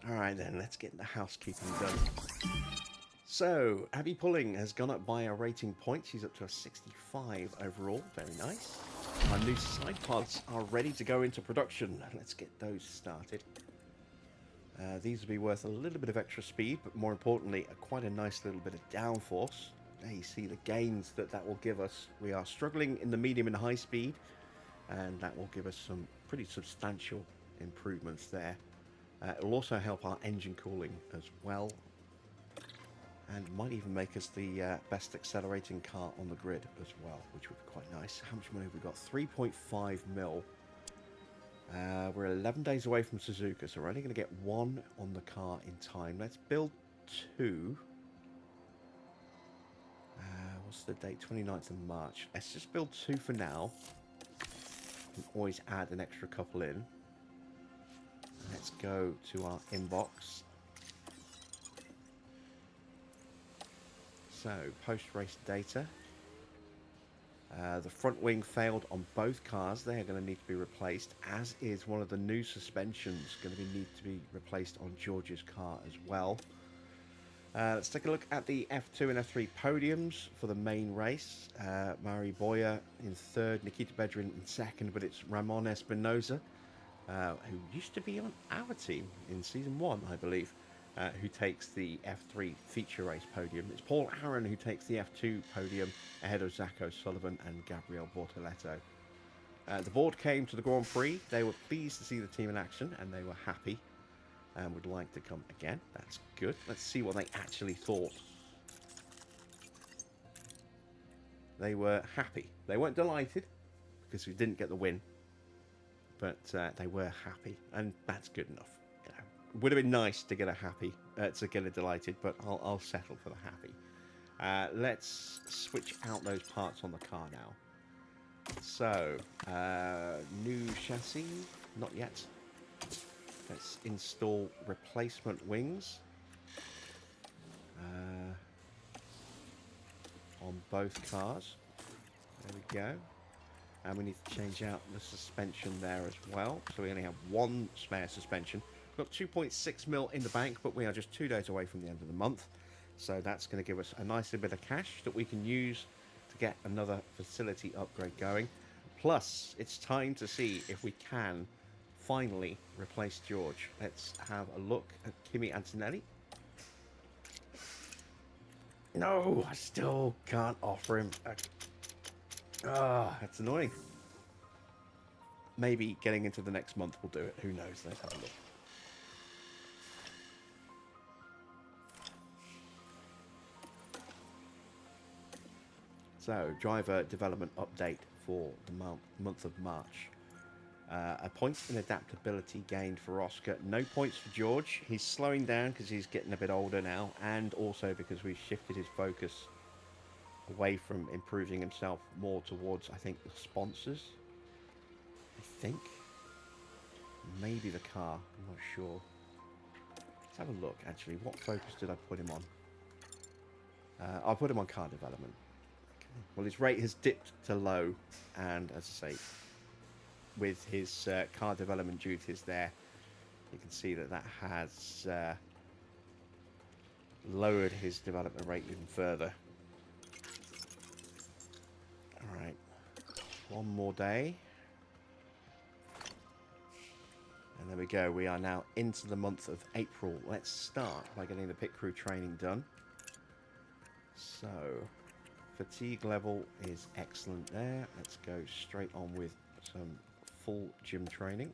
Alright then, let's get the housekeeping done. So, Abby Pulling has gone up by a rating point. She's up to a 65 overall. Very nice. Our new side pods are ready to go into production. Let's get those started. These will be worth a little bit of extra speed, but more importantly, quite a nice little bit of downforce. There you see the gains that will give us. We are struggling in the medium and high speed, and that will give us some pretty substantial improvements there. It will also help our engine cooling as well, and might even make us the best accelerating car on the grid as well, which would be quite nice. How much money have we got? 3.5 mil. We're 11 days away from Suzuka, so we're only going to get one on the car in time. Let's build two. What's the date? 29th of March. Let's just build two for now. We can always add an extra couple in. Let's go to our inbox. So, post-race data. The front wing failed on both cars. They are going to need to be replaced, as is one of the new suspensions going to need to be replaced on George's car as well. Let's take a look at the F2 and F3 podiums for the main race. Mari Boya in third, Nikita Bedrin in second, but it's Ramon Espinosa, who used to be on our team in Season 1, I believe, who takes the F3 feature race podium. It's Paul Aaron who takes the F2 podium ahead of Zach O'Sullivan and Gabriel Bortoletto. The board came to the Grand Prix. They were pleased to see the team in action, and they were happy and would like to come again. That's good. Let's see what they actually thought. They were happy. They weren't delighted because we didn't get the win, but they were happy, and that's good enough. You know, it would have been nice to get a happy, to get a delighted, but I'll settle for the happy. Let's switch out those parts on the car now. So, new chassis, not yet. Let's install replacement wings on both cars. There we go. And we need to change out the suspension there as well. So we only have one spare suspension. We've got 2.6 mil in the bank, but we are just 2 days away from the end of the month. So that's going to give us a nice little bit of cash that we can use to get another facility upgrade going. Plus, it's time to see if we can finally replace George. Let's have a look at Kimi Antonelli. No, I still can't offer him that's annoying. Maybe getting into the next month will do it. Who knows? Let's have a look. So, driver development update for the month of March. A point in adaptability gained for Oscar. No points for George. He's slowing down because he's getting a bit older now, and also because we've shifted his focus away from improving himself more towards, I think, the sponsors. I think. Maybe the car. I'm not sure. Let's have a look, actually. What focus did I put him on? I put him on car development. Okay. Well, his rate has dipped to low, and as I say, with his car development duties there, you can see that has lowered his development rate even further. Alright, one more day. And there we go, we are now into the month of April. Let's start by getting the pit crew training done. So, fatigue level is excellent there. Let's go straight on with some full gym training.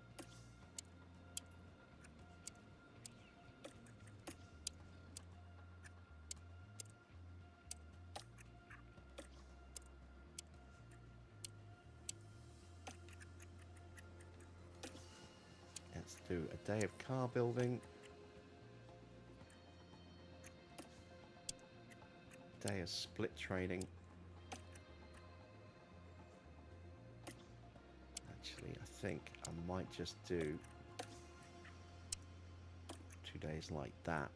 Let's do a day of car building. Day of split training. Actually, I think I might just do 2 days like that.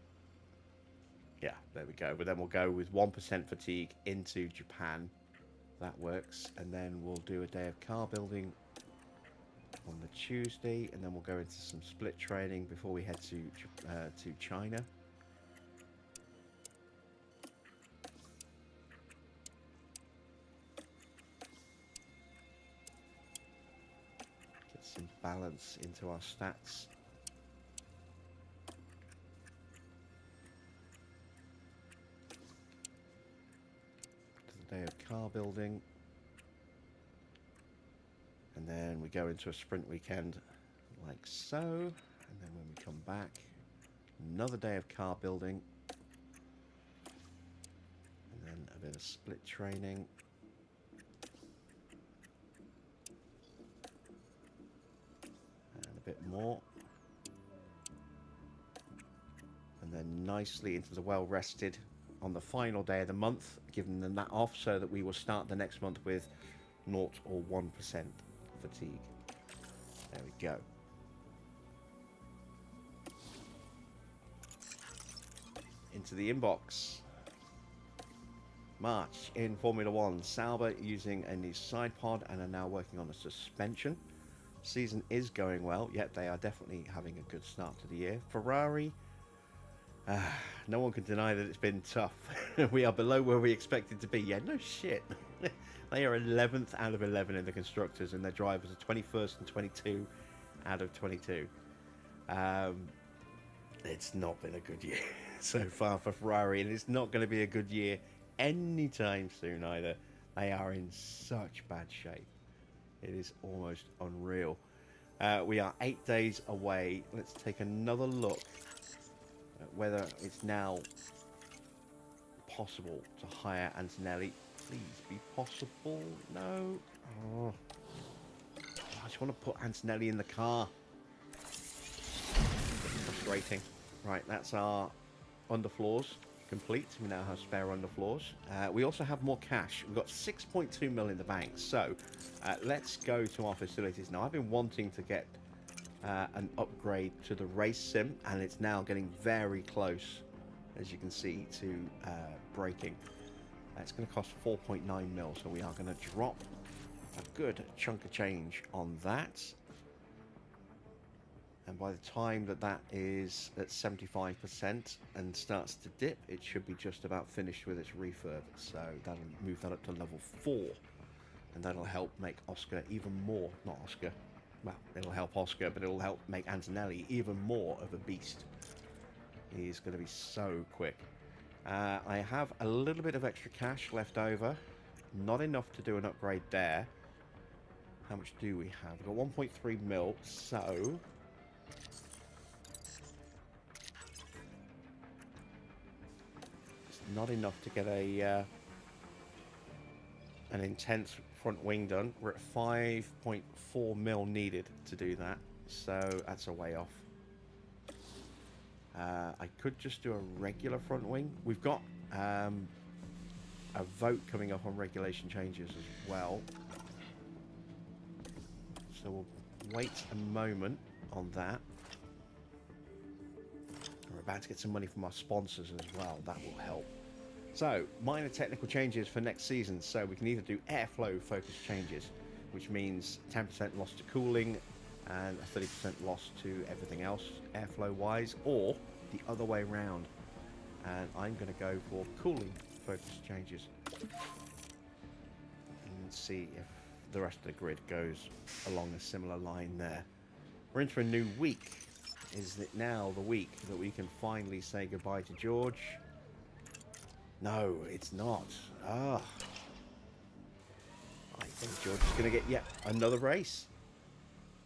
Yeah, there we go. But then we'll go with 1% fatigue into Japan. That works. And then we'll do a day of car building on the Tuesday, and then we'll go into some split training before we head to China. some balance into our stats. To the day of car building. And then we go into a sprint weekend like so. And then when we come back, another day of car building. And then a bit of split training. And a bit more. And then nicely into the well rested on the final day of the month, giving them that off so that we will start the next month with 0 or 1% fatigue. There we go. Into the inbox. March in Formula One. Sauber using a new side pod and are now working on the suspension. Season is going well, yet they are definitely having a good start to the year. Ferrari, no one can deny that it's been tough. We are below where we expected to be. Yeah, no shit. They are 11th out of 11 in the constructors, and their drivers are 21st and 22 out of 22. It's not been a good year so far for Ferrari, and it's not going to be a good year anytime soon either. They are in such bad shape. It is almost unreal. We are 8 days away. Let's take another look at whether it's now possible to hire Antonelli. Please be possible. No. Oh. I just want to put Antonelli in the car. Frustrating. Right, that's our underfloors complete. We now have spare underfloors. We also have more cash. We've got 6.2 mil in the bank. So let's go to our facilities now. I've been wanting to get an upgrade to the race sim, and it's now getting very close, as you can see, to braking. It's going to cost 4.9 mil, so we are going to drop a good chunk of change on that. And by the time that that is at 75% and starts to dip, it should be just about finished with its refurb. So that'll move that up to level 4. And that'll help make Oscar even more, not Oscar, well, it'll help Oscar, but it'll help make Antonelli even more of a beast. He's going to be so quick. I have a little bit of extra cash left over. Not enough to do an upgrade there. How much do we have? We've got 1.3 mil, so... it's not enough to get a an intense front wing done. We're at 5.4 mil needed to do that, so that's a way off. I could just do a regular front wing. We've got a vote coming up on regulation changes as well, so we'll wait a moment on that. We're about to get some money from our sponsors as well. That will help. So, minor technical changes for next season. So we can either do airflow focused changes, which means 10% loss to cooling and a 30% loss to everything else airflow wise, or the other way around. And I'm going to go for cooling focused changes and see if the rest of the grid goes along a similar line there. We're into a new week. Is it now the week that we can finally say goodbye to George? No, it's not. I think George is going to get yet another race.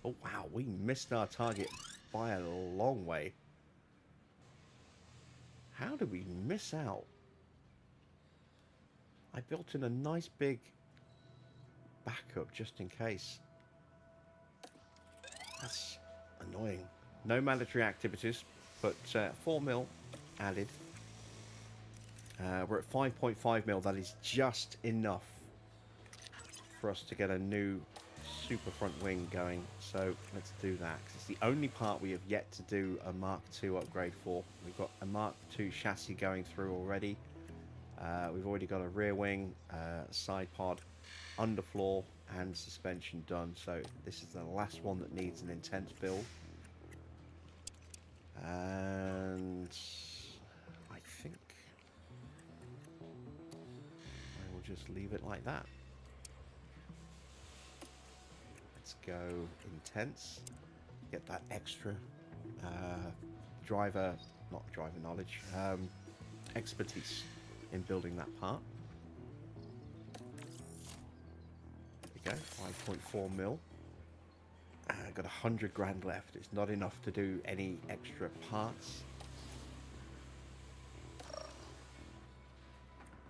Oh, wow. We missed our target by a long way. How did we miss out? I built in a nice big backup just in case. That's annoying. No mandatory activities, but 4 mil added. We're at 5.5 mil. That is just enough for us to get a new super front wing going. So let's do that, 'cause it's the only part we have yet to do a Mark II upgrade for. We've got a Mark II chassis going through already. We've already got a rear wing, side pod, underfloor, and suspension done. So this is the last one that needs an intense build. And I think I will just leave it like that. Let's go intense. Get that extra not driver knowledge, expertise in building that part. There we go, 5.4 mil. Got 100 grand left. It's not enough to do any extra parts.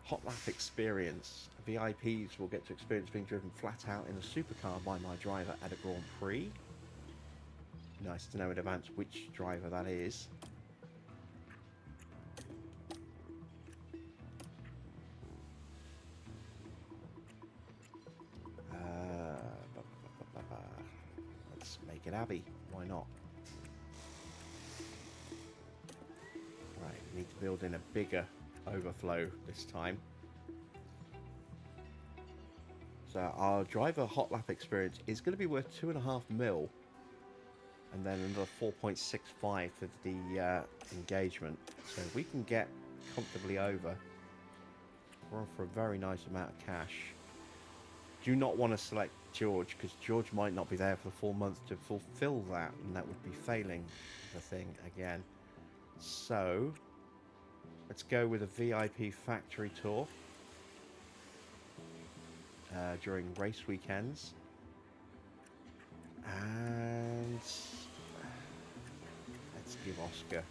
Hot lap experience. VIPs will get to experience being driven flat out in a supercar by my driver at a Grand Prix. Nice to know in advance which driver that is. Let's make it Abbey. Why not? Right, we need to build in a bigger overflow this time. So our driver hot lap experience is going to be worth 2.5 mil, and then another 4.65 for the engagement. So if we can get comfortably over, we're on for a very nice amount of cash. Do not want to select George, because George might not be there for the full month to fulfill that, and that would be failing the thing again. So let's go with a VIP factory tour during race weekends, and let's give Oscar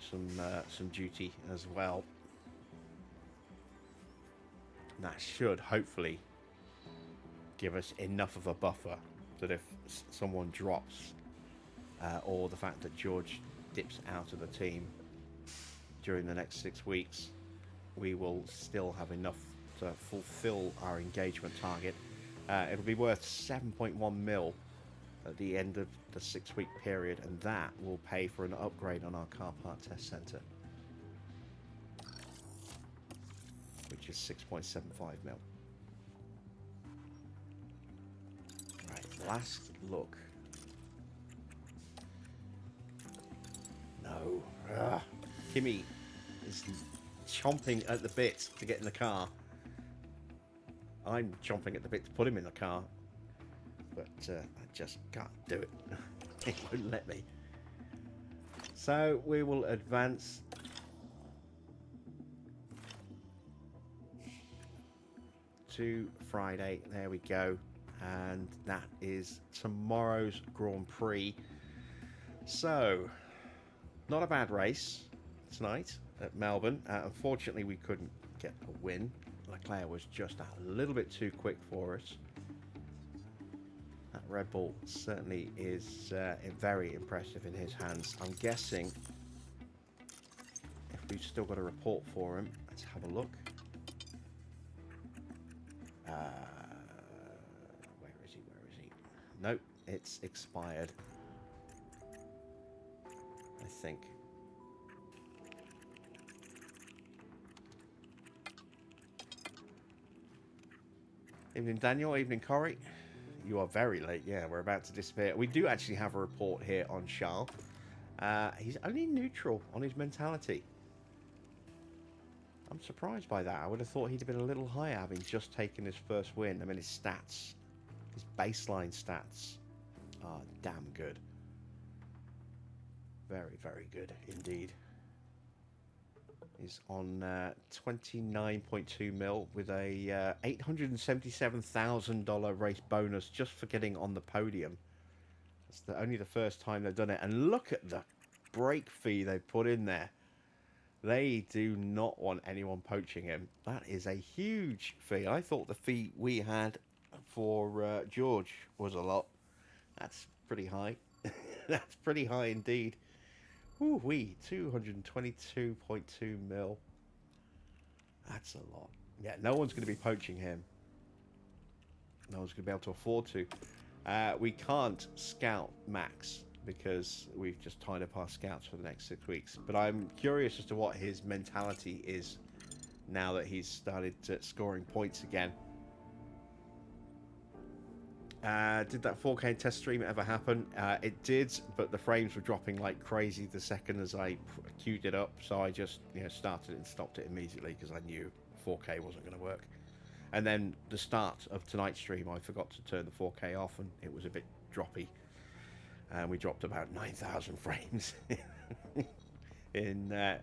some duty as well. And that should hopefully give us enough of a buffer that if someone drops, or the fact that George dips out of the team during the next 6 weeks, we will still have enough to fulfill our engagement target. It'll be worth 7.1 mil at the end of the 6-week period, and that will pay for an upgrade on our car part test center, which is 6.75 mil. Right, last look. No. Kimmy is chomping at the bit to get in the car. I'm chomping at the bit to put him in the car, but I just can't do it. It won't let me. So we will advance to Friday. There we go. And that is tomorrow's Grand Prix. So, not a bad race tonight at Melbourne. Unfortunately, we couldn't get a win. Leclerc was just a little bit too quick for us. That Red Bull certainly is very impressive in his hands. I'm guessing if we've still got a report for him, let's have a look. Where is he? Where is he? Nope, it's expired, I think. Evening, Daniel. Evening, Corey. You are very late. Yeah, we're about to disappear. We do actually have a report here on Charles. He's only neutral on his mentality. I'm surprised by that. I would have thought he'd have been a little higher, having just taken his first win. I mean, his stats, his baseline stats are damn good. Very, very good indeed. He's on 29.2 mil with a $877,000 race bonus just for getting on the podium. That's only the first time they've done it. And look at the brake fee they put in there. They do not want anyone poaching him. That is a huge fee. I thought the fee we had for George was a lot. That's pretty high. That's pretty high indeed. Ooh-wee, 222.2 mil. That's a lot. Yeah, no one's going to be poaching him. No one's going to be able to afford to. We can't scout Max because we've just tied up our scouts for the next 6 weeks. But I'm curious as to what his mentality is now that he's started scoring points again. Did that 4K test stream ever happen? It did, but the frames were dropping like crazy the second as I queued it up, so I just started it and stopped it immediately because I knew 4K wasn't going to work. And then the start of tonight's stream, I forgot to turn the 4K off, and it was a bit droppy. And we dropped about 9,000 frames in the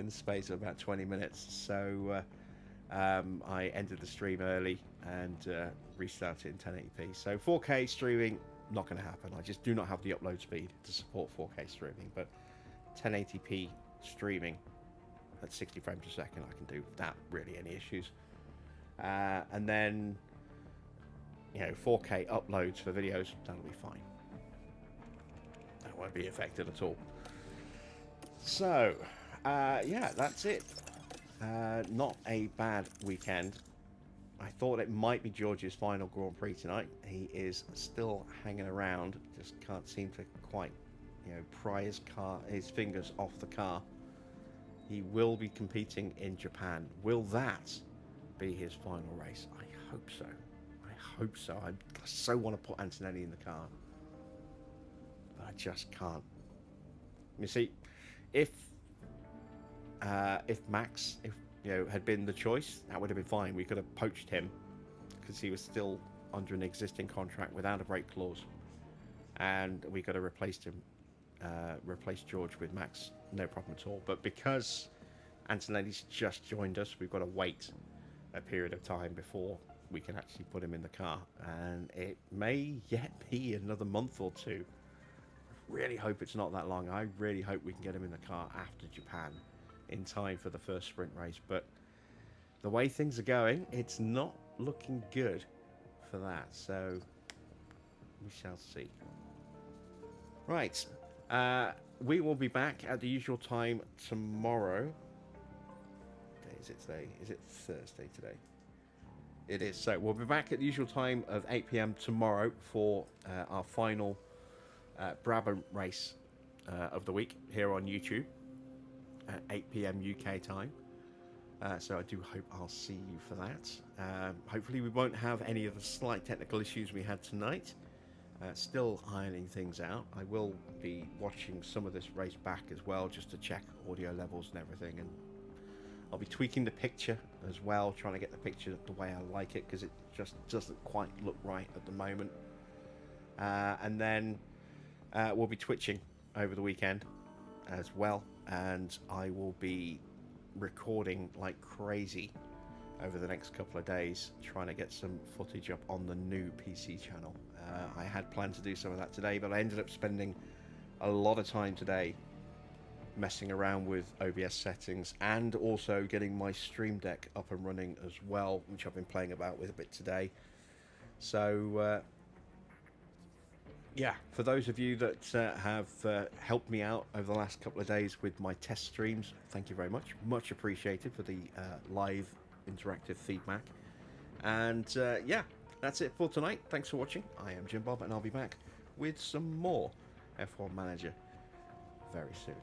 space of about 20 minutes. So I ended the stream early and restarted in 1080p. So 4K streaming, not going to happen. I just do not have the upload speed to support 4K streaming. But 1080p streaming at 60 frames a second, I can do without really any issues. And then, you know, 4K uploads for videos, that'll be fine. That won't be affected at all. So, yeah, that's it. Not a bad weekend. I thought it might be George's final Grand Prix tonight. He is still hanging around, just can't seem to quite, you know, pry his fingers off the car. He will be competing in Japan. Will that be his final race? I hope so. I hope so. I so want to put Antonelli in the car, but I just can't. You see, if Max, you know, had been the choice, that would have been fine. We could have poached him because he was still under an existing contract without a break clause, and we could have replaced him, replaced George with Max, no problem at all. But because Antonelli's just joined us, we've got to wait a period of time before we can actually put him in the car, and it may yet be another month or two. I really hope it's not that long. I really hope we can get him in the car after Japan in time for the first sprint race, but the way things are going, it's not looking good for that, so we shall see. Right, we will be back at the usual time tomorrow. What day is it today? Is it Thursday today? It is. So we'll be back at the usual time of 8 PM tomorrow for our final Brabham race of the week here on YouTube at 8 PM UK time. So I do hope I'll see you for that. Hopefully we won't have any of the slight technical issues we had tonight. Still ironing things out. I will be watching some of this race back as well, just to check audio levels and everything, and I'll be tweaking the picture as well, trying to get the picture the way I like it, because it just doesn't quite look right at the moment. And then we'll be twitching over the weekend as well, and I will be recording like crazy over the next couple of days, trying to get some footage up on the new PC channel. I had planned to do some of that today, but I ended up spending a lot of time today messing around with OBS settings and also getting my Stream Deck up and running as well, which I've been playing about with a bit today. So yeah, for those of you that have helped me out over the last couple of days with my test streams, thank you very much. Much appreciated for the live interactive feedback. And yeah, that's it for tonight. Thanks for watching. I am Jim Bob, and I'll be back with some more F1 Manager very soon.